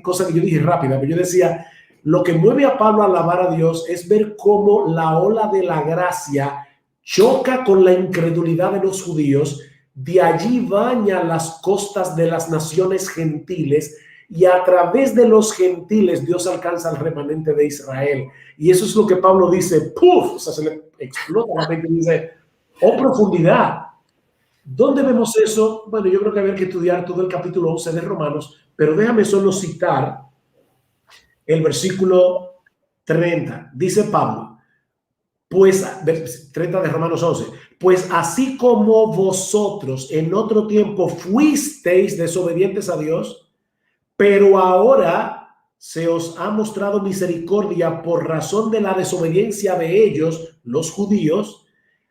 cosa que yo dije rápida, pero yo decía, lo que mueve a Pablo a alabar a Dios es ver cómo la ola de la gracia choca con la incredulidad de los judíos, de allí baña las costas de las naciones gentiles y a través de los gentiles Dios alcanza al remanente de Israel. Y eso es lo que Pablo dice, ¡puf! O sea, se le explota la mente y dice, ¡oh, profundidad! ¿Dónde vemos eso? Bueno, yo creo que habría que estudiar todo el capítulo 11 de Romanos, pero déjame solo citar el versículo 30. Dice Pablo, pues, 30 de Romanos 11, pues así como vosotros en otro tiempo fuisteis desobedientes a Dios, pero ahora se os ha mostrado misericordia por razón de la desobediencia de ellos, los judíos,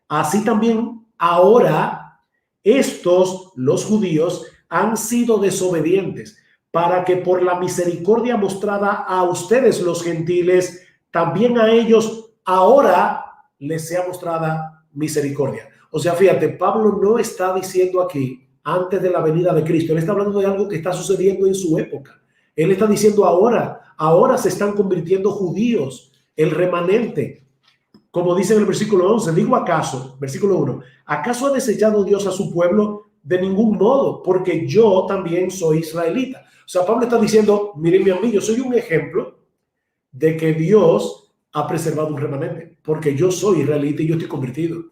así también ahora estos, los judíos, han sido desobedientes para que por la misericordia mostrada a ustedes, los gentiles, también a ellos ahora les sea mostrada misericordia. O sea, fíjate, Pablo no está diciendo aquí antes de la venida de Cristo. Él está hablando de algo que está sucediendo en su época. Él está diciendo ahora se están convirtiendo judíos, el remanente. Como dice en el versículo 11, digo acaso, versículo 1, ¿acaso ha desechado Dios a su pueblo? De ningún modo, porque yo también soy israelita. O sea, Pablo está diciendo, miren a mí, yo soy un ejemplo de que Dios ha preservado un remanente, porque yo soy israelita y yo estoy convertido.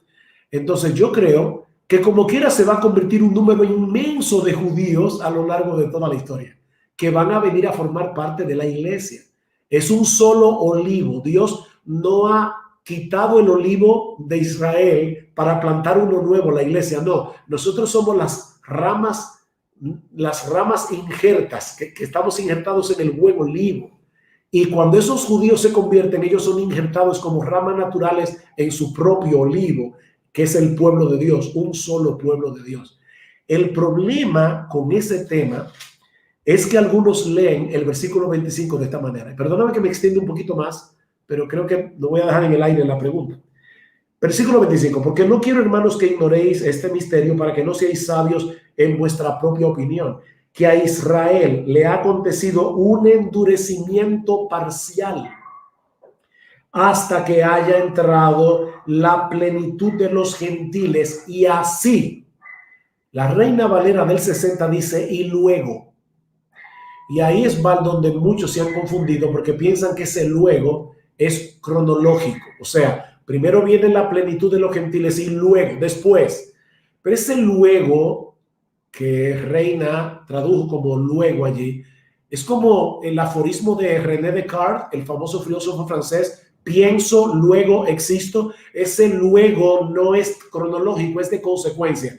Entonces yo creo que como quiera se va a convertir un número inmenso de judíos a lo largo de toda la historia, que van a venir a formar parte de la iglesia. Es un solo olivo. Dios no ha quitado el olivo de Israel para plantar uno nuevo, la iglesia. No, nosotros somos las ramas injertas, que estamos injertados en el buen olivo. Y cuando esos judíos se convierten, ellos son injertados como ramas naturales en su propio olivo, que es el pueblo de Dios, un solo pueblo de Dios. El problema con ese tema es que algunos leen el versículo 25 de esta manera. Perdóname que me extienda un poquito más, pero creo que lo voy a dejar en el aire la pregunta. Versículo 25, porque no quiero, hermanos, que ignoréis este misterio para que no seáis sabios en vuestra propia opinión, que a Israel le ha acontecido un endurecimiento parcial hasta que haya entrado la plenitud de los gentiles, y así, la Reina Valera del 60 dice, y luego. Y ahí es donde muchos se han confundido porque piensan que ese luego es cronológico. O sea, primero viene la plenitud de los gentiles y luego, después. Pero ese luego que Reina tradujo como luego allí, es como el aforismo de René Descartes, el famoso filósofo francés, pienso, luego existo. Ese luego no es cronológico, es de consecuencia.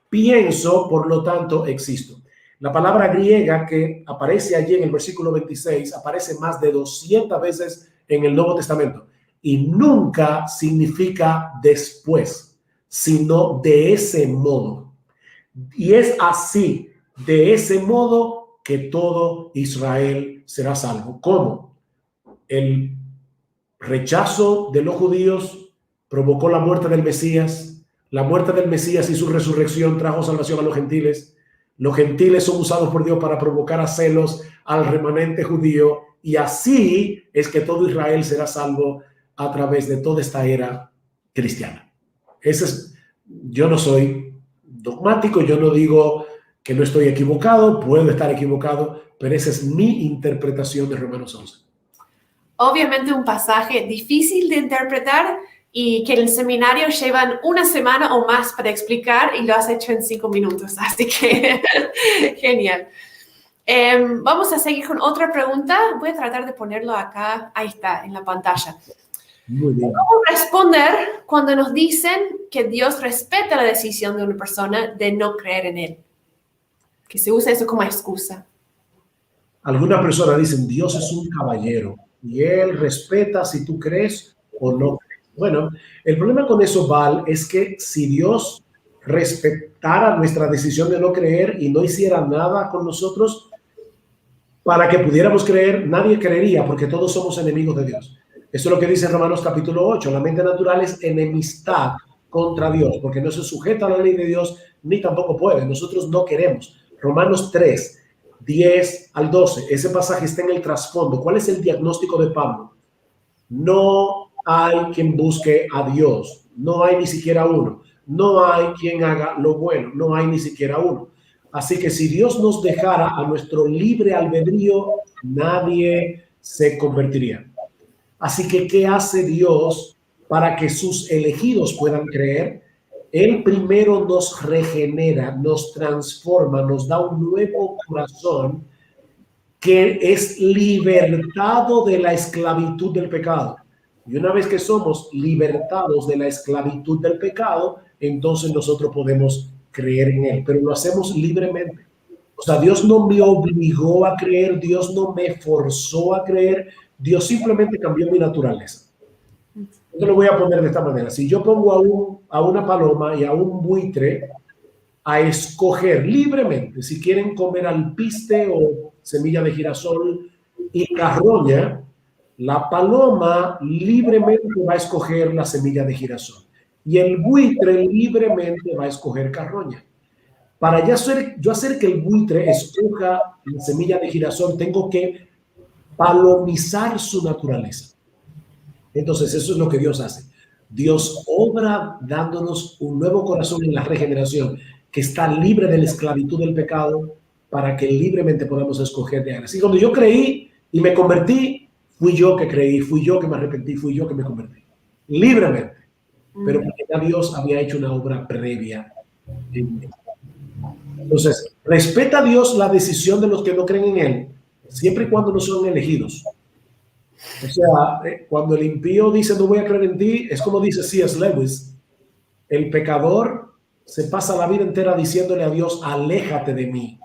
Pienso, por lo tanto, existo. La palabra griega que aparece allí en el versículo 26 aparece más de 200 veces en el Nuevo Testamento y nunca significa después, sino de ese modo. Y es así, de ese modo, que todo Israel será salvo. ¿Cómo? El rechazo de los judíos provocó la muerte del Mesías. La muerte del Mesías y su resurrección trajo salvación a los gentiles. Los gentiles son usados por Dios para provocar a celos al remanente judío, y así es que todo Israel será salvo a través de toda esta era cristiana. Yo no soy dogmático, yo no digo que no estoy equivocado, puedo estar equivocado, pero esa es mi interpretación de Romanos 11. Obviamente un pasaje difícil de interpretar y que en el seminario llevan una semana o más para explicar y lo has hecho en 5 minutos, así que genial. Vamos a seguir con otra pregunta. Voy a tratar de ponerlo acá, ahí está, en la pantalla. Muy bien. ¿Cómo responder cuando nos dicen que Dios respeta la decisión de una persona de no creer en Él? Que se usa eso como excusa. Algunas personas dicen, Dios es un caballero y Él respeta si tú crees o no crees. Bueno, el problema con eso, Val, es que si Dios respetara nuestra decisión de no creer y no hiciera nada con nosotros para que pudiéramos creer, nadie creería, porque todos somos enemigos de Dios. Eso es lo que dice Romanos capítulo 8. La mente natural es enemistad contra Dios, porque no se sujeta a la ley de Dios, ni tampoco puede. Nosotros no queremos. Romanos 3, 10 al 12. Ese pasaje está en el trasfondo. ¿Cuál es el diagnóstico de Pablo? No hay quien busque a Dios. No hay ni siquiera uno. No hay quien haga lo bueno. No hay ni siquiera uno. Así que si Dios nos dejara a nuestro libre albedrío, nadie se convertiría. Así que, ¿qué hace Dios para que sus elegidos puedan creer? Él primero nos regenera, nos transforma, nos da un nuevo corazón que es libertado de la esclavitud del pecado. Y una vez que somos libertados de la esclavitud del pecado, entonces nosotros podemos creer en Él, pero lo hacemos libremente. O sea, Dios no me obligó a creer, Dios no me forzó a creer, Dios simplemente cambió mi naturaleza. Yo lo voy a poner de esta manera. Si yo pongo a una paloma y a un buitre a escoger libremente si quieren comer alpiste o semilla de girasol y carroña, La paloma libremente va a escoger la semilla de girasol y el buitre libremente va a escoger carroña. Para yo hacer que el buitre escoja la semilla de girasol, tengo que palomizar su naturaleza. Entonces, eso es lo que Dios hace. Dios obra dándonos un nuevo corazón en la regeneración que está libre de la esclavitud del pecado para que libremente podamos escoger de él. Así, cuando yo creí y me convertí, fui yo que creí, fui yo que me arrepentí, fui yo que me convertí. Libremente. Pero porque ya Dios había hecho una obra previa en mí. Entonces, respeta a Dios la decisión de los que no creen en Él, siempre y cuando no son elegidos. O sea, cuando el impío dice no voy a creer en ti, es como dice C.S. Lewis, el pecador se pasa la vida entera diciéndole a Dios, aléjate de mí.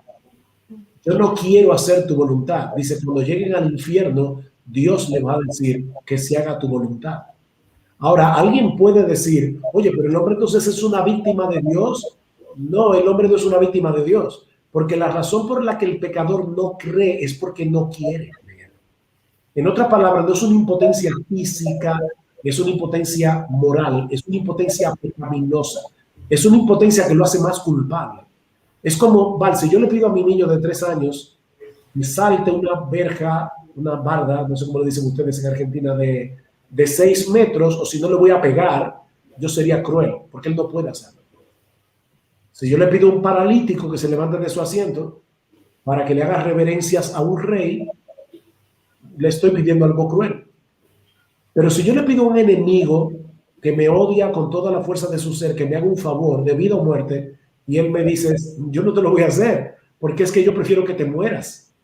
Yo no quiero hacer tu voluntad. Dice, cuando lleguen al infierno, Dios le va a decir que se haga tu voluntad. Ahora, alguien puede decir, oye, pero el hombre entonces es una víctima de Dios. No, el hombre no es una víctima de Dios, porque la razón por la que el pecador no cree es porque no quiere creer. En otras palabras, no es una impotencia física, es una impotencia moral, es una impotencia pecaminosa, es una impotencia que lo hace más culpable. Es como, vale, si yo le pido a mi niño de 3 años que salte una verja, una barda, no sé cómo le dicen ustedes en Argentina, de 6 metros, o si no le voy a pegar, yo sería cruel, porque él no puede hacerlo. Si yo le pido a un paralítico que se levante de su asiento para que le haga reverencias a un rey, le estoy pidiendo algo cruel. Pero si yo le pido a un enemigo que me odia con toda la fuerza de su ser, que me haga un favor de vida o muerte, y él me dice, yo no te lo voy a hacer, porque es que yo prefiero que te mueras.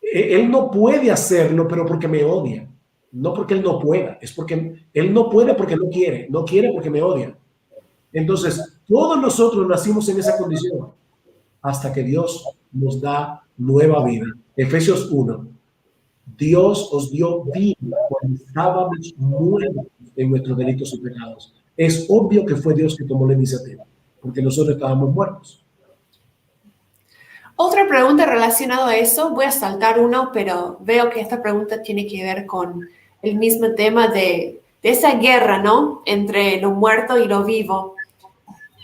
Él no puede hacerlo, pero porque me odia. No porque él no pueda, es porque él no puede porque no quiere porque me odia. Entonces, todos nosotros nacimos en esa condición hasta que Dios nos da nueva vida. Efesios 1. Dios os dio vida cuando estábamos muertos en nuestros delitos y pecados. Es obvio que fue Dios que tomó la iniciativa, porque nosotros estábamos muertos. Otra pregunta relacionada a eso, voy a saltar uno, pero veo que esta pregunta tiene que ver con el mismo tema de esa guerra, ¿no? Entre lo muerto y lo vivo.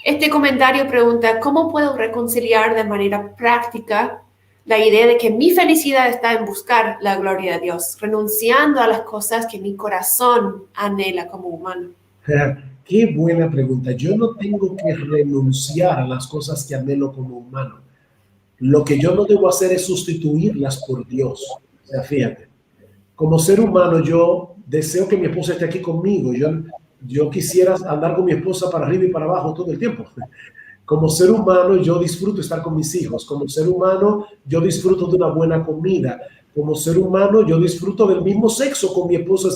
Este comentario pregunta, ¿cómo puedo reconciliar de manera práctica la idea de que mi felicidad está en buscar la gloria de Dios, renunciando a las cosas que mi corazón anhela como humano? Qué buena pregunta. Yo no tengo que renunciar a las cosas que anhelo como humano. Lo que yo no debo hacer es sustituirlas por Dios. O sea, fíjate, como ser humano yo deseo que mi esposa esté aquí conmigo. Yo quisiera andar con mi esposa para arriba y para abajo todo el tiempo. Como ser humano yo disfruto estar con mis hijos. Como ser humano yo disfruto de una buena comida. Como ser humano yo disfruto del mismo sexo con mi esposa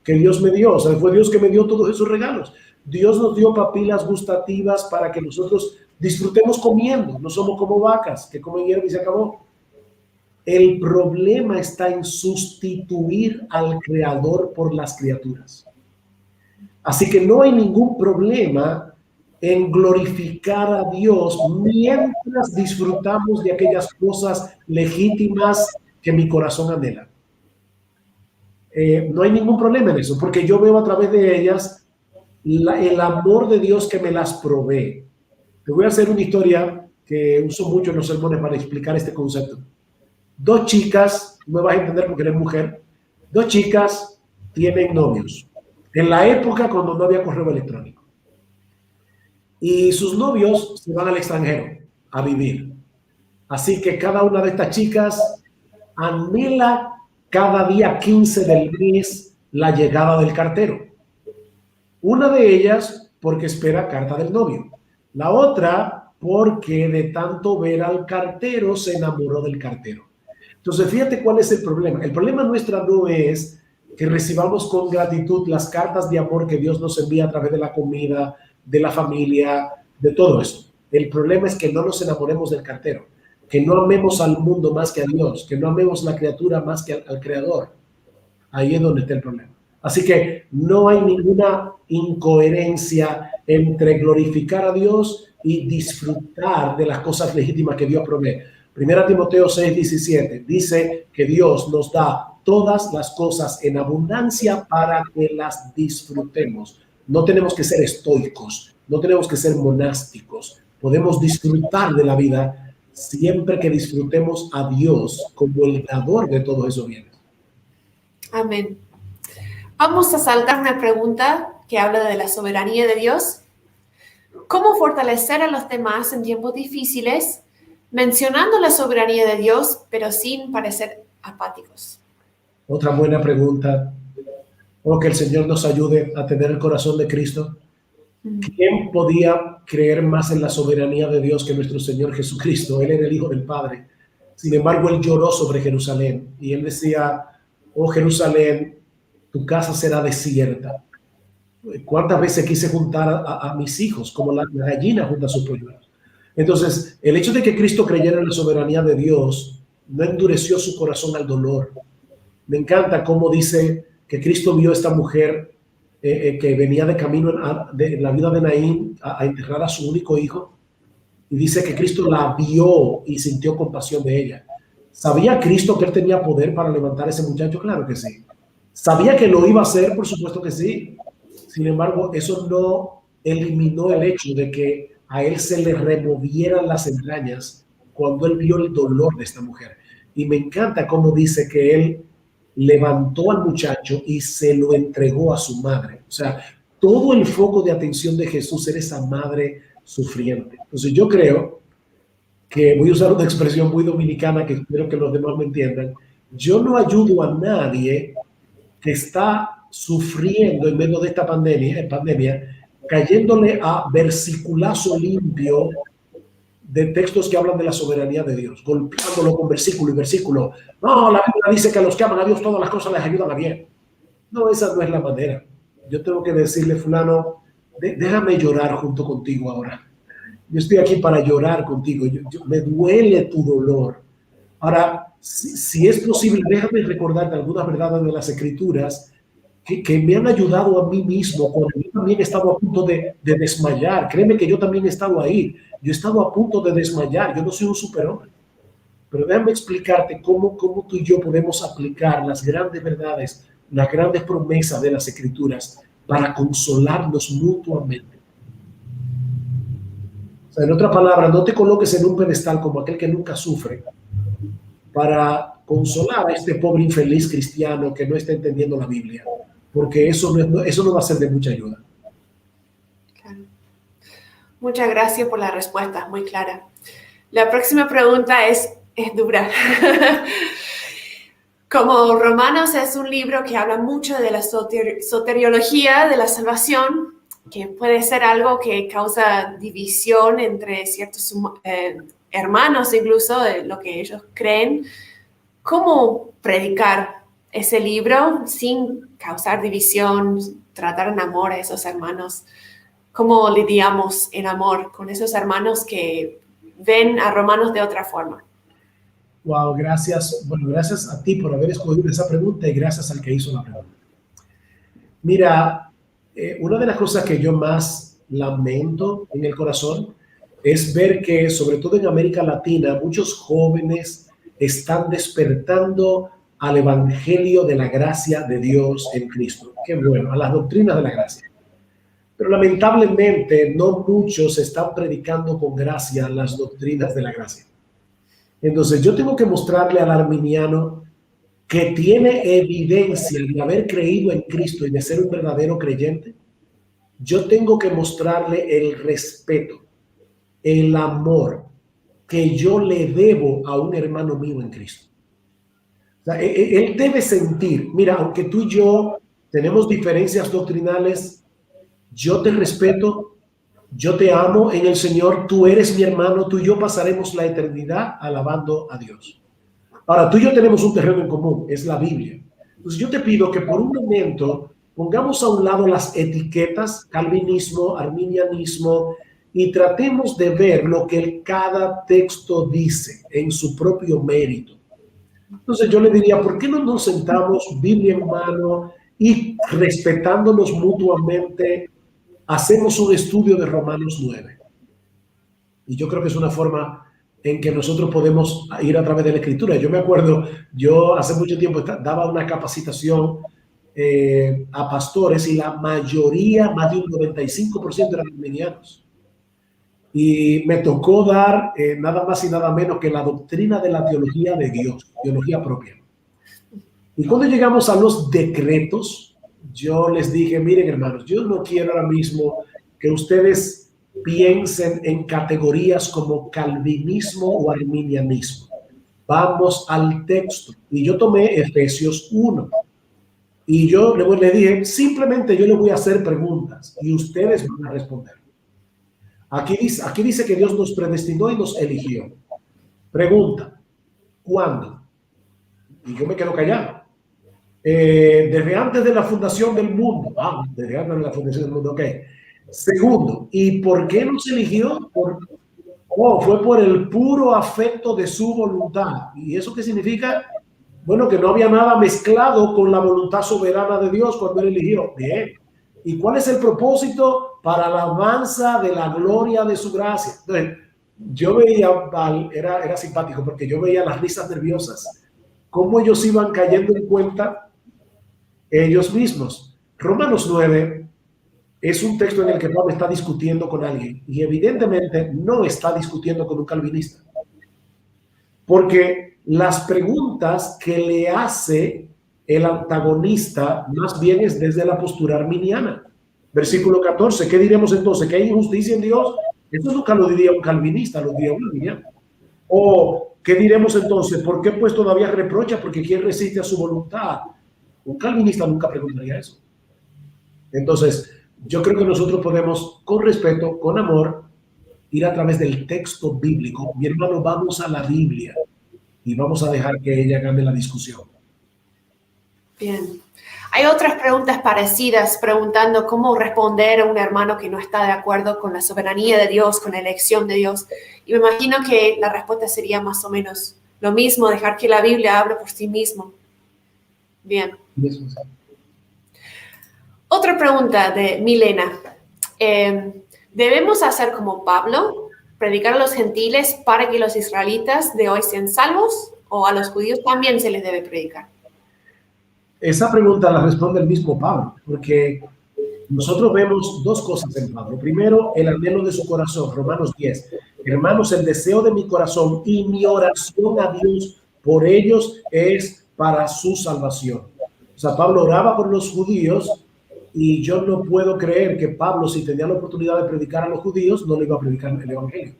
que Dios me dio. O sea, fue Dios que me dio todos esos regalos. Dios nos dio papilas gustativas para que nosotros disfrutemos comiendo. No somos como vacas que comen hierba y se acabó. El problema está en sustituir al Creador por las criaturas. Así que no hay ningún problema en glorificar a Dios mientras disfrutamos de aquellas cosas legítimas que mi corazón anhela. No hay ningún problema en eso, porque yo veo a través de ellas el amor de Dios que me las provee. Te voy a hacer una historia que uso mucho en los sermones para explicar este concepto. 2 chicas, no me vas a entender porque eres mujer, 2 chicas tienen novios. En la época cuando no había correo electrónico. Y sus novios se van al extranjero a vivir. Así que cada una de estas chicas anhela cada día 15 del mes la llegada del cartero. Una de ellas porque espera carta del novio. La otra porque de tanto ver al cartero se enamoró del cartero. Entonces, fíjate cuál es el problema. El problema nuestro no es que recibamos con gratitud las cartas de amor que Dios nos envía a través de la comida, de la familia, de todo eso. El problema es que no nos enamoremos del cartero, que no amemos al mundo más que a Dios, que no amemos la criatura más que al Creador. Ahí es donde está el problema. Así que no hay ninguna incoherencia entre glorificar a Dios y disfrutar de las cosas legítimas que Dios provee. 1 Timoteo 6:17 dice que Dios nos da todas las cosas en abundancia para que las disfrutemos. No tenemos que ser estoicos, no tenemos que ser monásticos. Podemos disfrutar de la vida siempre que disfrutemos a Dios como el dador de todos esos bienes. Amén. Vamos a saltar una pregunta que habla de la soberanía de Dios. ¿Cómo fortalecer a los demás en tiempos difíciles, mencionando la soberanía de Dios, pero sin parecer apáticos? Otra buena pregunta. O que el Señor nos ayude a tener el corazón de Cristo. ¿Quién podía creer más en la soberanía de Dios que nuestro Señor Jesucristo? Él era el Hijo del Padre. Sin embargo, Él lloró sobre Jerusalén y Él decía, oh Jerusalén, tu casa será desierta. ¿Cuántas veces quise juntar a mis hijos como la gallina junta a sus polluelos? Entonces, el hecho de que Cristo creyera en la soberanía de Dios no endureció su corazón al dolor. Me encanta cómo dice que Cristo vio a esta mujer que venía de camino de la vida de Naín a enterrar a su único hijo, y dice que Cristo la vio y sintió compasión de ella. ¿Sabía Cristo que él tenía poder para levantar a ese muchacho? Claro que sí. ¿Sabía que lo iba a hacer? Por supuesto que sí. Sin embargo, eso no eliminó el hecho de que a él se le removieran las entrañas cuando él vio el dolor de esta mujer. Y me encanta cómo dice que él levantó al muchacho y se lo entregó a su madre. O sea, todo el foco de atención de Jesús era esa madre sufriente. Entonces yo creo que, voy a usar una expresión muy dominicana que espero que los demás me entiendan, yo no ayudo a nadie que está sufriendo en medio de esta pandemia, cayéndole a versiculazo limpio de textos que hablan de la soberanía de Dios, golpeándolo con versículo y versículo. No, la Biblia dice que a los que aman a Dios todas las cosas les ayudan a bien. No, esa no es la manera. Yo tengo que decirle, fulano, déjame llorar junto contigo ahora. Yo estoy aquí para llorar contigo. Me duele tu dolor. Ahora, si es posible, déjame recordarte algunas verdades de las Escrituras que me han ayudado a mí mismo cuando yo también he estado a punto de desmayar. Créeme que yo también he estado ahí. Yo he estado a punto de desmayar. Yo no soy un superhombre. Pero déjame explicarte cómo tú y yo podemos aplicar las grandes verdades, las grandes promesas de las Escrituras para consolarnos mutuamente. O sea, en otras palabras, no te coloques en un pedestal como aquel que nunca sufre para consolar a este pobre infeliz cristiano que no está entendiendo la Biblia, porque eso no va a ser de mucha ayuda. Claro. Muchas gracias por la respuesta, muy clara. La próxima pregunta es dura. Como Romanos es un libro que habla mucho de la soteriología de la salvación, que puede ser algo que causa división entre ciertos hermanos, incluso de lo que ellos creen. ¿Cómo predicar ese libro sin causar división, tratar en amor a esos hermanos? ¿Cómo lidiamos en amor con esos hermanos que ven a Romanos de otra forma? Wow, gracias. Bueno, gracias a ti por haber escogido esa pregunta y gracias al que hizo la pregunta. Mira, una de las cosas que yo más lamento en el corazón es ver que, sobre todo en América Latina, muchos jóvenes están despertando al evangelio de la gracia de Dios en Cristo. Qué bueno, a las doctrinas de la gracia. Pero lamentablemente no muchos están predicando con gracia las doctrinas de la gracia. Entonces yo tengo que mostrarle al arminiano que tiene evidencia de haber creído en Cristo y de ser un verdadero creyente. Yo tengo que mostrarle el respeto, el amor que yo le debo a un hermano mío en Cristo. O sea, él debe sentir, mira, aunque tú y yo tenemos diferencias doctrinales, yo te respeto, yo te amo en el Señor, tú eres mi hermano, tú y yo pasaremos la eternidad alabando a Dios. Ahora, tú y yo tenemos un terreno en común, es la Biblia. Entonces yo te pido que por un momento pongamos a un lado las etiquetas, calvinismo, arminianismo, y tratemos de ver lo que cada texto dice en su propio mérito. Entonces yo le diría, ¿por qué no nos sentamos Biblia en mano y respetándonos mutuamente, hacemos un estudio de Romanos 9? Y yo creo que es una forma en que nosotros podemos ir a través de la Escritura. Yo me acuerdo, yo hace mucho tiempo daba una capacitación a pastores y la mayoría, más de un 95% eran arminianos. Y me tocó dar nada más y nada menos que la doctrina de la teología de Dios, teología propia. Y cuando llegamos a los decretos, yo les dije, miren hermanos, yo no quiero ahora mismo que ustedes piensen en categorías como calvinismo o arminianismo. Vamos al texto. Y yo tomé Efesios 1. Y yo le dije, simplemente yo les voy a hacer preguntas y ustedes van a responder. Aquí dice que Dios nos predestinó y nos eligió. Pregunta, ¿cuándo? Y yo me quedo callado. Desde antes de la fundación del mundo. Desde antes de la fundación del mundo, ok. Segundo, ¿y por qué nos eligió? Fue por el puro afecto de su voluntad. ¿Y eso qué significa? Bueno, que no había nada mezclado con la voluntad soberana de Dios cuando Él eligió. Bien. ¿Y cuál es el propósito? Para la alabanza de la gloria de su gracia. Entonces, yo veía, era simpático porque yo veía las risas nerviosas, cómo ellos iban cayendo en cuenta ellos mismos. Romanos 9 es un texto en el que Pablo está discutiendo con alguien y evidentemente no está discutiendo con un calvinista. Porque las preguntas que le hace el antagonista más bien es desde la postura arminiana. Versículo 14, ¿qué diremos entonces? ¿Que hay injusticia en Dios? Eso nunca lo diría un calvinista, lo diría un arminiano. O, ¿qué diremos entonces? ¿Por qué pues todavía reprocha? Porque ¿quién resiste a su voluntad? Un calvinista nunca preguntaría eso. Entonces, yo creo que nosotros podemos, con respeto, con amor, ir a través del texto bíblico. Mi hermano, vamos a la Biblia y vamos a dejar que ella gane la discusión. Bien. Hay otras preguntas parecidas preguntando cómo responder a un hermano que no está de acuerdo con la soberanía de Dios, con la elección de Dios. Y me imagino que la respuesta sería más o menos lo mismo, dejar que la Biblia hable por sí mismo. Bien. Otra pregunta de Milena. ¿Debemos hacer como Pablo, predicar a los gentiles para que los israelitas de hoy sean salvos? ¿O a los judíos también se les debe predicar? Esa pregunta la responde el mismo Pablo, porque nosotros vemos dos cosas en Pablo. Primero, el anhelo de su corazón, Romanos 10. Hermanos, el deseo de mi corazón y mi oración a Dios por ellos es para su salvación. O sea, Pablo oraba por los judíos y yo no puedo creer que Pablo, si tenía la oportunidad de predicar a los judíos, no le iba a predicar el evangelio.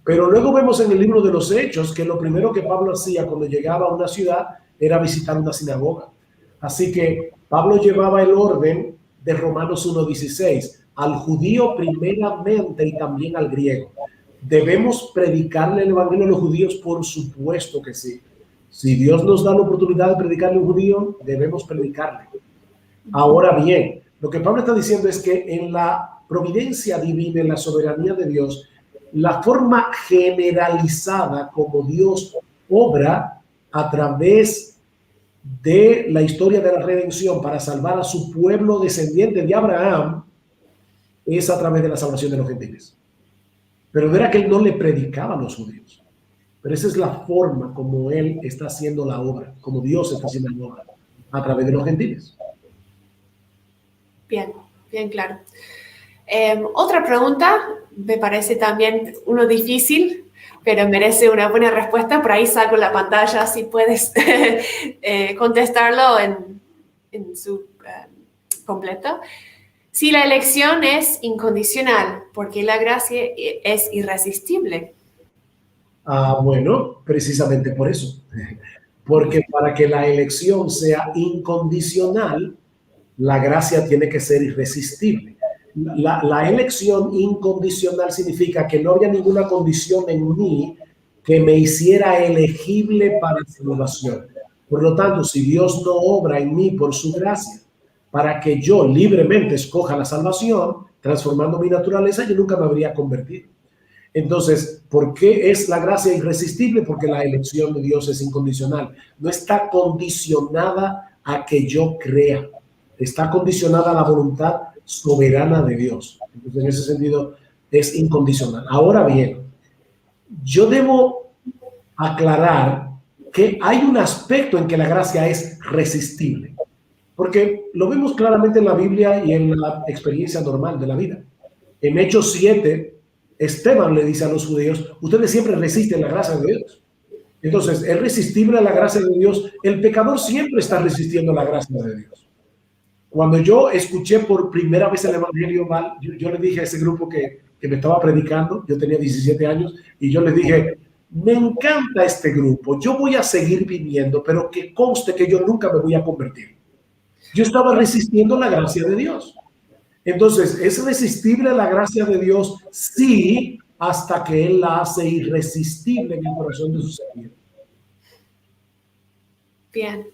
Pero luego vemos en el libro de los Hechos que lo primero que Pablo hacía cuando llegaba a una ciudad era visitar una sinagoga. Así que Pablo llevaba el orden de Romanos 1:16, al judío primeramente y también al griego. ¿Debemos predicarle el evangelio a los judíos? Por supuesto que sí. Si Dios nos da la oportunidad de predicarle a un judío, debemos predicarle. Ahora bien, lo que Pablo está diciendo es que en la providencia divina, en la soberanía de Dios, la forma generalizada como Dios obra a través de la historia de la redención para salvar a su pueblo descendiente de Abraham es a través de la salvación de los gentiles. Pero no era que él no le predicaba a los judíos, pero esa es la forma como él está haciendo la obra, como Dios está haciendo la obra, a través de los gentiles. Bien, bien claro. Otra pregunta, me parece también uno difícil, pero merece una buena respuesta. Por ahí saco la pantalla, si puedes contestarlo en su completo. Si la elección es incondicional, ¿por qué la gracia es irresistible? Bueno, precisamente por eso. Porque para que la elección sea incondicional, la gracia tiene que ser irresistible. La elección incondicional significa que no había ninguna condición en mí que me hiciera elegible para salvación. Por lo tanto, si Dios no obra en mí por su gracia, para que yo libremente escoja la salvación, transformando mi naturaleza, yo nunca me habría convertido. Entonces, ¿por qué es la gracia irresistible? Porque la elección de Dios es incondicional. No está condicionada a que yo crea. Está condicionada a la voluntad soberana de Dios. Entonces, en ese sentido, es incondicional. Ahora bien, yo debo aclarar que hay un aspecto en que la gracia es resistible, porque lo vemos claramente en la Biblia y en la experiencia normal de la vida. En Hechos 7, Esteban le dice a los judíos, ustedes siempre resisten la gracia de Dios. Entonces, es resistible a la gracia de Dios. El pecador siempre está resistiendo la gracia de Dios. Cuando yo escuché por primera vez el Evangelio, yo le dije a ese grupo que me estaba predicando, yo tenía 17 años, y yo les dije, me encanta este grupo, yo voy a seguir viniendo, pero que conste que yo nunca me voy a convertir. Yo estaba resistiendo la gracia de Dios. Entonces, ¿es resistible la gracia de Dios? Sí, hasta que Él la hace irresistible en el corazón de sus seguidores. Bien.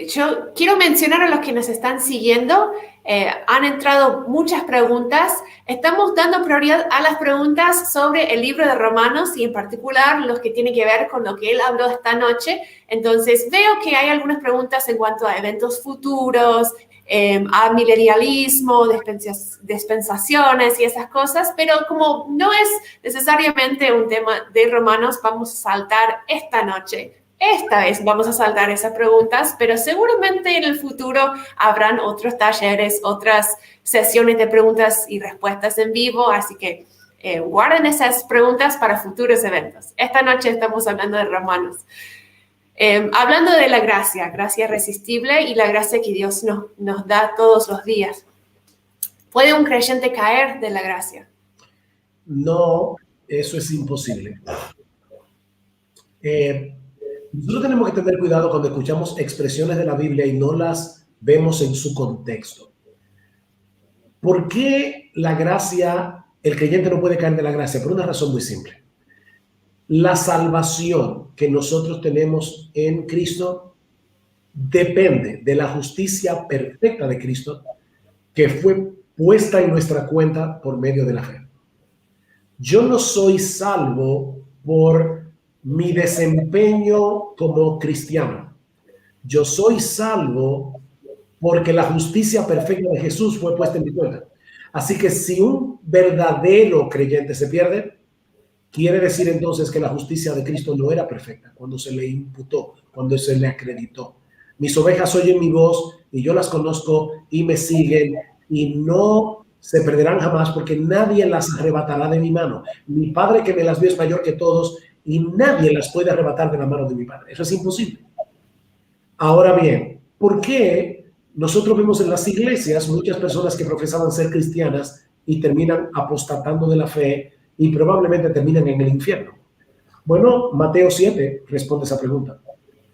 Yo quiero mencionar a los que nos están siguiendo. Han entrado muchas preguntas. Estamos dando prioridad a las preguntas sobre el libro de Romanos y en particular los que tienen que ver con lo que él habló esta noche. Entonces veo que hay algunas preguntas en cuanto a eventos futuros, a milenialismo, dispensaciones y esas cosas, pero como no es necesariamente un tema de Romanos, vamos a saltar esta noche. Esta vez vamos a saltar esas preguntas, pero seguramente en el futuro habrán otros talleres, otras sesiones de preguntas y respuestas en vivo, así que guarden esas preguntas para futuros eventos. Esta noche estamos hablando de Romanos. Hablando de la gracia irresistible y la gracia que Dios nos da todos los días. ¿Puede un creyente caer de la gracia? No, eso es imposible. Nosotros tenemos que tener cuidado cuando escuchamos expresiones de la Biblia y no las vemos en su contexto. ¿Por qué la gracia, el creyente no puede caer de la gracia? Por una razón muy simple. La salvación que nosotros tenemos en Cristo depende de la justicia perfecta de Cristo que fue puesta en nuestra cuenta por medio de la fe. Yo no soy salvo por mi desempeño como cristiano. Yo soy salvo porque la justicia perfecta de Jesús fue puesta en mi cuenta. Así que si un verdadero creyente se pierde, quiere decir entonces que la justicia de Cristo no era perfecta cuando se le imputó, cuando se le acreditó. Mis ovejas oyen mi voz y yo las conozco y me siguen y no se perderán jamás porque nadie las arrebatará de mi mano. Mi Padre que me las dio es mayor que todos y nadie las puede arrebatar de la mano de mi Padre. Eso es imposible. Ahora bien, ¿por qué nosotros vemos en las iglesias muchas personas que profesaban ser cristianas y terminan apostatando de la fe y probablemente terminan en el infierno? Bueno, Mateo 7 responde esa pregunta.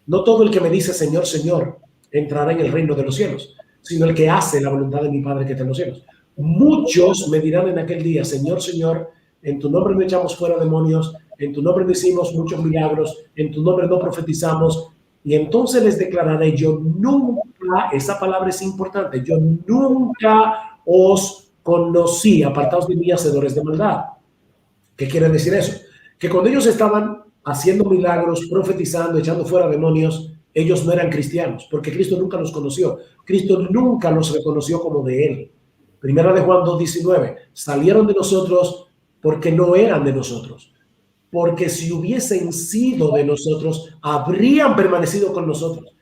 No todo el que me dice Señor, Señor, entrará en el reino de los cielos, sino el que hace la voluntad de mi Padre que está en los cielos. Muchos me dirán en aquel día, Señor, Señor, en tu nombre no echamos fuera demonios, en tu nombre no hicimos muchos milagros, en tu nombre no profetizamos. Y entonces les declararé, yo nunca, esa palabra es importante, yo nunca os conocí, apartaos de mí, hacedores de maldad. ¿Qué quiere decir eso? Que cuando ellos estaban haciendo milagros, profetizando, echando fuera demonios, ellos no eran cristianos, porque Cristo nunca los conoció. Cristo nunca los reconoció como de Él. Primera de Juan 2:19, salieron de nosotros porque no eran de nosotros. Porque si hubiesen sido de nosotros, habrían permanecido con nosotros.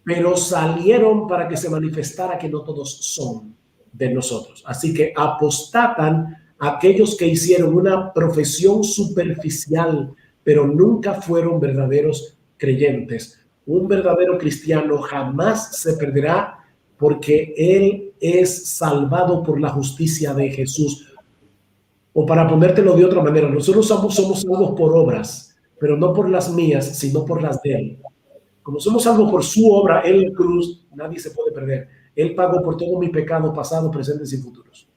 Pero salieron para que se manifestara que no todos son de nosotros. Así que apostatan aquellos que hicieron una profesión superficial, pero nunca fueron verdaderos creyentes. Un verdadero cristiano jamás se perderá porque él es salvado por la justicia de Jesús. O para ponértelo de otra manera, nosotros somos salvos por obras, pero no por las mías, sino por las de Él. Como somos salvos por su obra en la cruz, nadie se puede perder. Él pagó por todo mi pecado, pasado, presentes y futuros.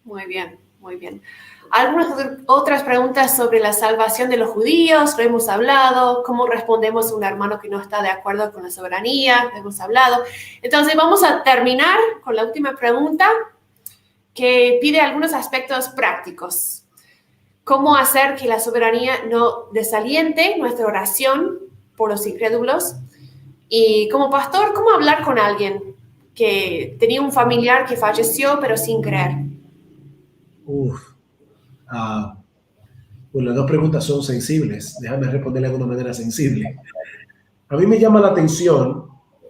Muy bien, muy bien. Algunas otras preguntas sobre la salvación de los judíos, lo hemos hablado. ¿Cómo respondemos a un hermano que no está de acuerdo con la soberanía? Lo hemos hablado. Entonces vamos a terminar con la última pregunta, que pide algunos aspectos prácticos. ¿Cómo hacer que la soberanía no desaliente nuestra oración por los incrédulos? Y como pastor, ¿cómo hablar con alguien que tenía un familiar que falleció pero sin creer? Pues las dos preguntas son sensibles. Déjame responderle de una manera sensible. A mí me llama la atención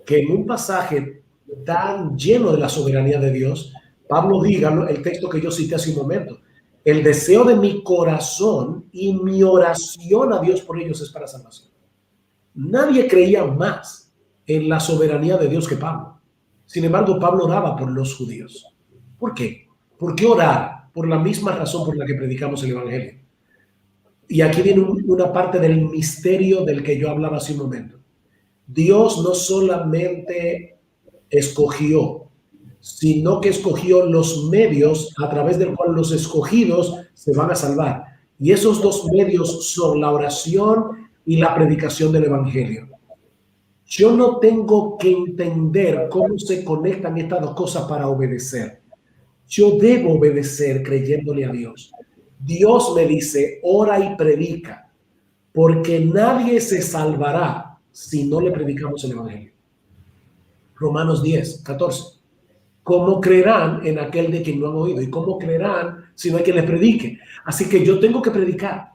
que en un pasaje tan lleno de la soberanía de Dios, Pablo diga el texto que yo cité hace un momento. El deseo de mi corazón y mi oración a Dios por ellos es para salvación. Nadie creía más en la soberanía de Dios que Pablo. Sin embargo, Pablo oraba por los judíos. ¿Por qué? ¿Por qué orar? Por la misma razón por la que predicamos el Evangelio. Y aquí viene una parte del misterio del que yo hablaba hace un momento. Dios no solamente escogió, sino que escogió los medios a través del cual los escogidos se van a salvar. Y esos dos medios son la oración y la predicación del Evangelio. Yo no tengo que entender cómo se conectan estas dos cosas para obedecer. Yo debo obedecer creyéndole a Dios. Dios me dice, ora y predica, porque nadie se salvará si no le predicamos el Evangelio. Romanos 10, 14. ¿Cómo creerán en aquel de quien no han oído? ¿Y cómo creerán si no hay quien les predique? Así que yo tengo que predicar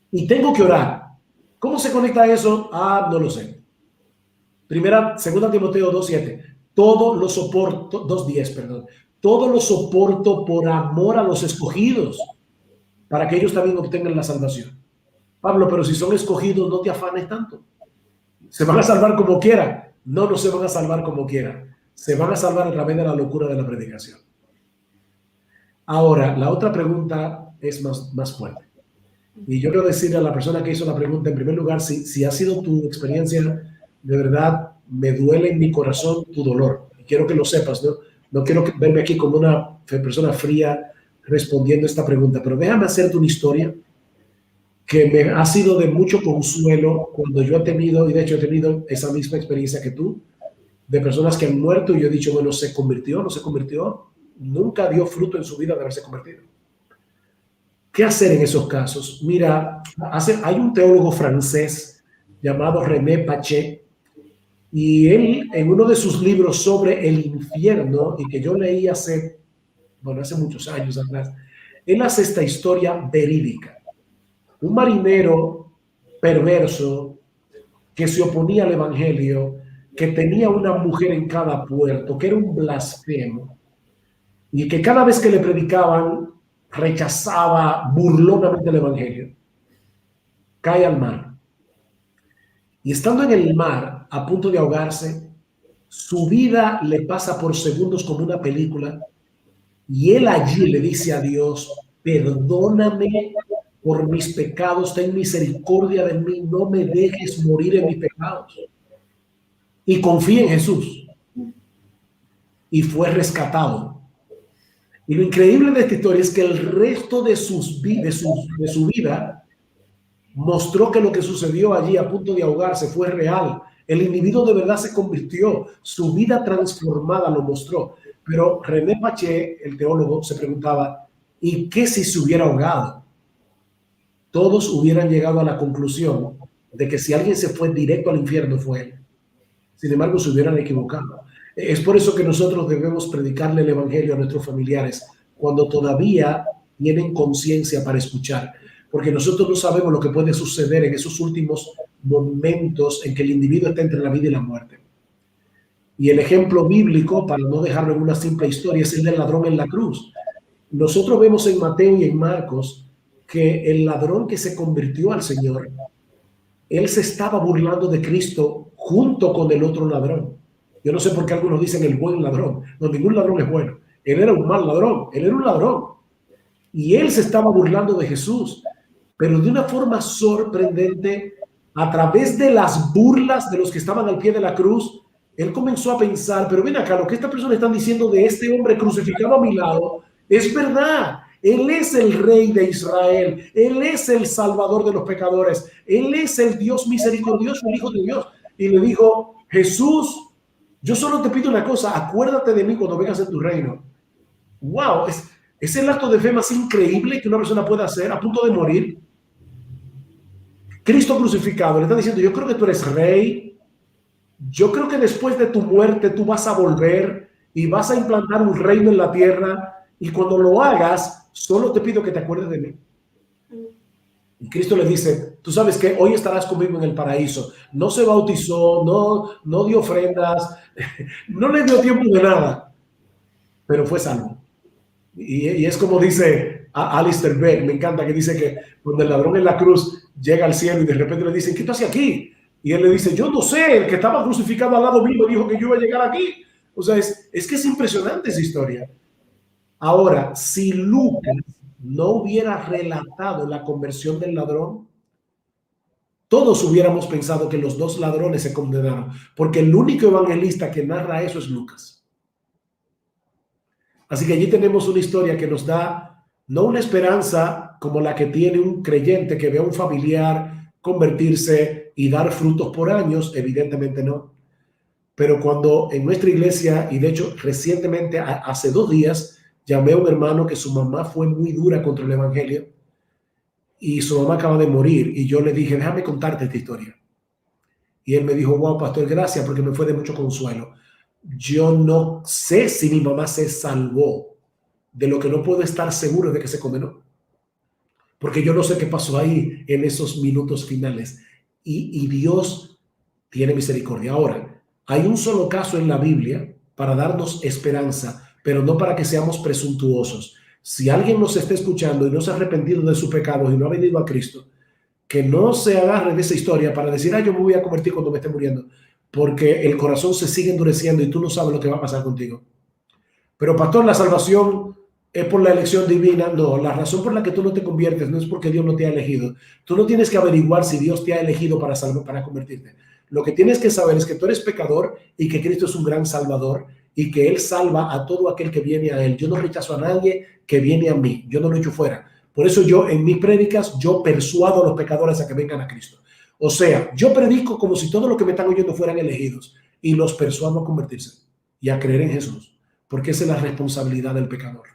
y tengo que orar. ¿Cómo se conecta eso? No lo sé. Segunda Timoteo 2:7. Todo lo soporto, 2:10, perdón. Todo lo soporto por amor a los escogidos, para que ellos también obtengan la salvación. Pablo, pero si son escogidos, no te afanes tanto. ¿Se van a salvar como quieran? No se van a salvar como quieran. Se van a salvar a través de la locura de la predicación. Ahora, la otra pregunta es más fuerte. Y yo quiero decirle a la persona que hizo la pregunta, en primer lugar, si ha sido tu experiencia, de verdad, me duele en mi corazón tu dolor. Quiero que lo sepas, ¿no? No quiero verme aquí como una persona fría respondiendo esta pregunta, pero déjame hacerte una historia que me ha sido de mucho consuelo cuando yo he tenido, y de hecho he tenido esa misma experiencia que tú, de personas que han muerto y yo he dicho, bueno, ¿se convirtió? ¿No se convirtió? Nunca dio fruto en su vida de haberse convertido. ¿Qué hacer en esos casos? Mira, hay un teólogo francés llamado René Paché, y él, en uno de sus libros sobre el infierno, y que yo leí hace muchos años atrás, él hace esta historia verídica. Un marinero perverso que se oponía al evangelio, que tenía una mujer en cada puerto, que era un blasfemo, y que cada vez que le predicaban rechazaba burlonamente el evangelio, cae al mar. Y estando en el mar, a punto de ahogarse, su vida le pasa por segundos como una película, y él allí le dice a Dios, perdóname por mis pecados, ten misericordia de mí, no me dejes morir en mis pecados. Y confía en Jesús. Y fue rescatado. Y lo increíble de esta historia es que el resto de su vida mostró que lo que sucedió allí a punto de ahogarse fue real. El individuo de verdad se convirtió, su vida transformada lo mostró. Pero René Paché, el teólogo, se preguntaba, ¿y qué si se hubiera ahogado? Todos hubieran llegado a la conclusión de que si alguien se fue directo al infierno fue él. Sin embargo, se hubieran equivocado. Es por eso que nosotros debemos predicarle el evangelio a nuestros familiares cuando todavía tienen conciencia para escuchar, porque nosotros no sabemos lo que puede suceder en esos últimos momentos en que el individuo está entre la vida y la muerte. Y el ejemplo bíblico, para no dejarlo en una simple historia, es el del ladrón en la cruz. Nosotros vemos en Mateo y en Marcos que el ladrón que se convirtió al Señor, él se estaba burlando de Cristo junto con el otro ladrón. Yo no sé por qué algunos dicen el buen ladrón. No, ningún ladrón es bueno. Él era un mal ladrón. Él era un ladrón. Y él se estaba burlando de Jesús, pero de una forma sorprendente, a través de las burlas de los que estaban al pie de la cruz, él comenzó a pensar, pero ven acá, lo que estas personas están diciendo de este hombre crucificado a mi lado, es verdad. Él es el rey de Israel. Él es el salvador de los pecadores. Él es el Dios misericordioso, el Hijo de Dios. Y le dijo, Jesús, yo solo te pido una cosa, acuérdate de mí cuando vengas en tu reino. Wow, es el acto de fe más increíble que una persona puede hacer a punto de morir. Cristo crucificado le está diciendo, yo creo que tú eres rey. Yo creo que después de tu muerte tú vas a volver y vas a implantar un reino en la tierra. Y cuando lo hagas, solo te pido que te acuerdes de mí. Y Cristo le dice, tú sabes que hoy estarás conmigo en el paraíso. No se bautizó, no dio ofrendas, no le dio tiempo de nada, pero fue salvo. Y es como dice Alistair Beck, me encanta, que dice que cuando el ladrón en la cruz llega al cielo y de repente le dicen, ¿qué tú haces aquí? Y él le dice, yo no sé, el que estaba crucificado al lado mío dijo que yo iba a llegar aquí. O sea, es que es impresionante esa historia. Ahora, si Lucas no hubiera relatado la conversión del ladrón, todos hubiéramos pensado que los dos ladrones se condenaron, porque el único evangelista que narra eso es Lucas. Así que allí tenemos una historia que nos da no una esperanza como la que tiene un creyente que ve a un familiar convertirse y dar frutos por años, evidentemente no. Pero cuando en nuestra iglesia, y de hecho recientemente, hace 2 días, llamé a un hermano que su mamá fue muy dura contra el evangelio y su mamá acaba de morir, y yo le dije, déjame contarte esta historia. Y él me dijo, wow, pastor, gracias, porque me fue de mucho consuelo. Yo no sé si mi mamá se salvó, de lo que no puedo estar seguro de que se condenó, porque yo no sé qué pasó ahí en esos minutos finales. Y Dios tiene misericordia. Ahora, hay un solo caso en la Biblia para darnos esperanza, pero no para que seamos presuntuosos. Si alguien nos está escuchando y no se ha arrepentido de sus pecados y no ha venido a Cristo, que no se agarre de esa historia para decir, yo me voy a convertir cuando me esté muriendo, porque el corazón se sigue endureciendo y tú no sabes lo que va a pasar contigo. Pero pastor, la salvación es por la elección divina. No, la razón por la que tú no te conviertes no es porque Dios no te ha elegido. Tú no tienes que averiguar si Dios te ha elegido para convertirte. Lo que tienes que saber es que tú eres pecador y que Cristo es un gran salvador y que Él salva a todo aquel que viene a Él. Yo no rechazo a nadie que viene a mí. Yo no lo echo fuera. Por eso yo en mis prédicas, yo persuado a los pecadores a que vengan a Cristo. O sea, yo predico como si todos los que me están oyendo fueran elegidos y los persuado a convertirse y a creer en Jesús, porque esa es la responsabilidad del pecador.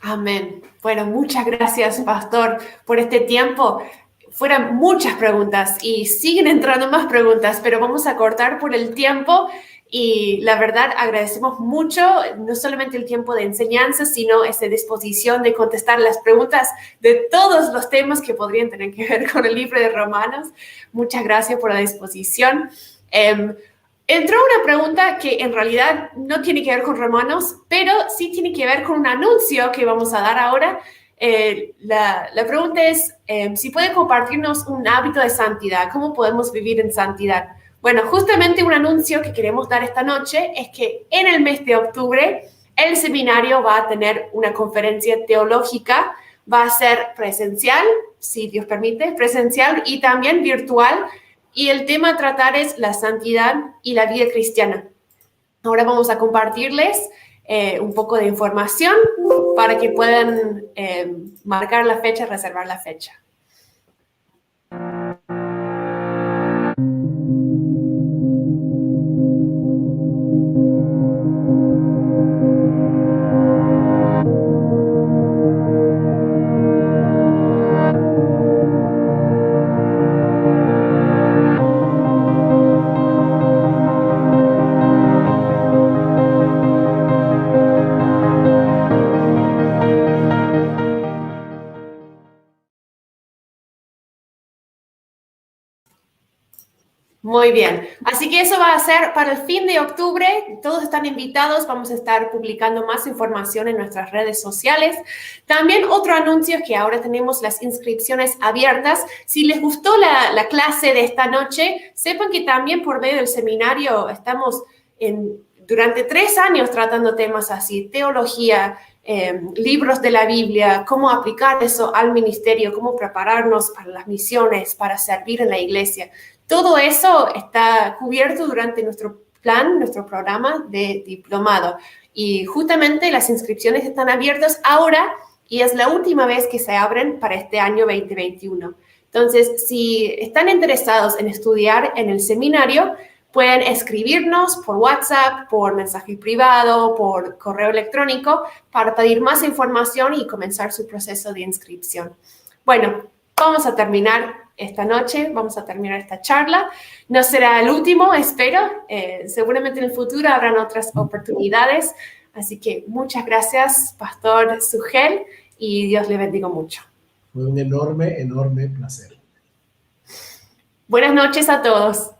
Amén. Bueno, muchas gracias, pastor, por este tiempo. Fueron muchas preguntas y siguen entrando más preguntas, pero vamos a cortar por el tiempo. Y la verdad, agradecemos mucho, no solamente el tiempo de enseñanza, sino esa disposición de contestar las preguntas de todos los temas que podrían tener que ver con el libro de Romanos. Muchas gracias por la disposición. Entró una pregunta que en realidad no tiene que ver con Romanos, pero sí tiene que ver con un anuncio que vamos a dar ahora. La pregunta es si puede compartirnos un hábito de santidad. ¿Cómo podemos vivir en santidad? Bueno, justamente un anuncio que queremos dar esta noche es que en el mes de octubre el seminario va a tener una conferencia teológica. Va a ser presencial, si Dios permite, presencial y también virtual. Y el tema a tratar es la santidad y la vida cristiana. Ahora vamos a compartirles un poco de información para que puedan marcar la fecha, reservar la fecha. Muy bien, así que eso va a ser para el fin de octubre. Todos están invitados, vamos a estar publicando más información en nuestras redes sociales. También otro anuncio es que ahora tenemos las inscripciones abiertas. Si les gustó la clase de esta noche, sepan que también por medio del seminario estamos durante 3 años tratando temas así, teología, libros de la Biblia, cómo aplicar eso al ministerio, cómo prepararnos para las misiones, para servir en la iglesia. Todo eso está cubierto durante nuestro plan, nuestro programa de diplomado. Y justamente las inscripciones están abiertas ahora y es la última vez que se abren para este año 2021. Entonces, si están interesados en estudiar en el seminario, pueden escribirnos por WhatsApp, por mensaje privado, por correo electrónico para pedir más información y comenzar su proceso de inscripción. Bueno, vamos a terminar esta noche, vamos a terminar esta charla. No será el último, espero. Seguramente en el futuro habrán otras oportunidades. Así que muchas gracias, Pastor Sugel. y Dios le bendiga mucho. Fue un enorme, enorme placer. Buenas noches a todos.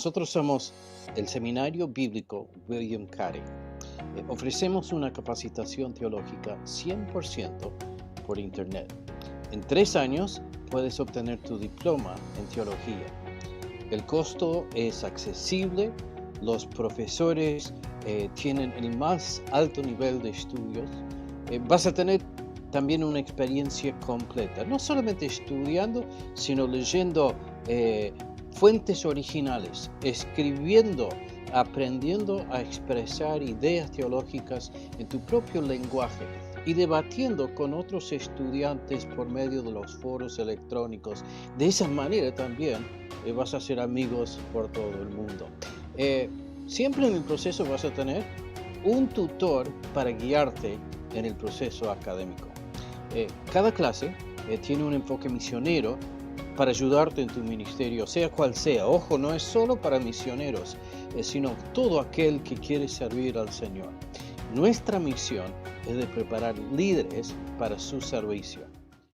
Nosotros somos el Seminario Bíblico William Carey. Ofrecemos una capacitación teológica 100% por Internet. En 3 años puedes obtener tu diploma en teología. El costo es accesible, los profesores tienen el más alto nivel de estudios. Vas a tener también una experiencia completa, no solamente estudiando, sino leyendo fuentes originales, escribiendo, aprendiendo a expresar ideas teológicas en tu propio lenguaje y debatiendo con otros estudiantes por medio de los foros electrónicos. De esa manera también vas a hacer amigos por todo el mundo. Siempre en el proceso vas a tener un tutor para guiarte en el proceso académico. Cada clase tiene un enfoque misionero para ayudarte en tu ministerio, sea cual sea. Ojo, no es solo para misioneros, sino todo aquel que quiere servir al Señor. Nuestra misión es de preparar líderes para su servicio.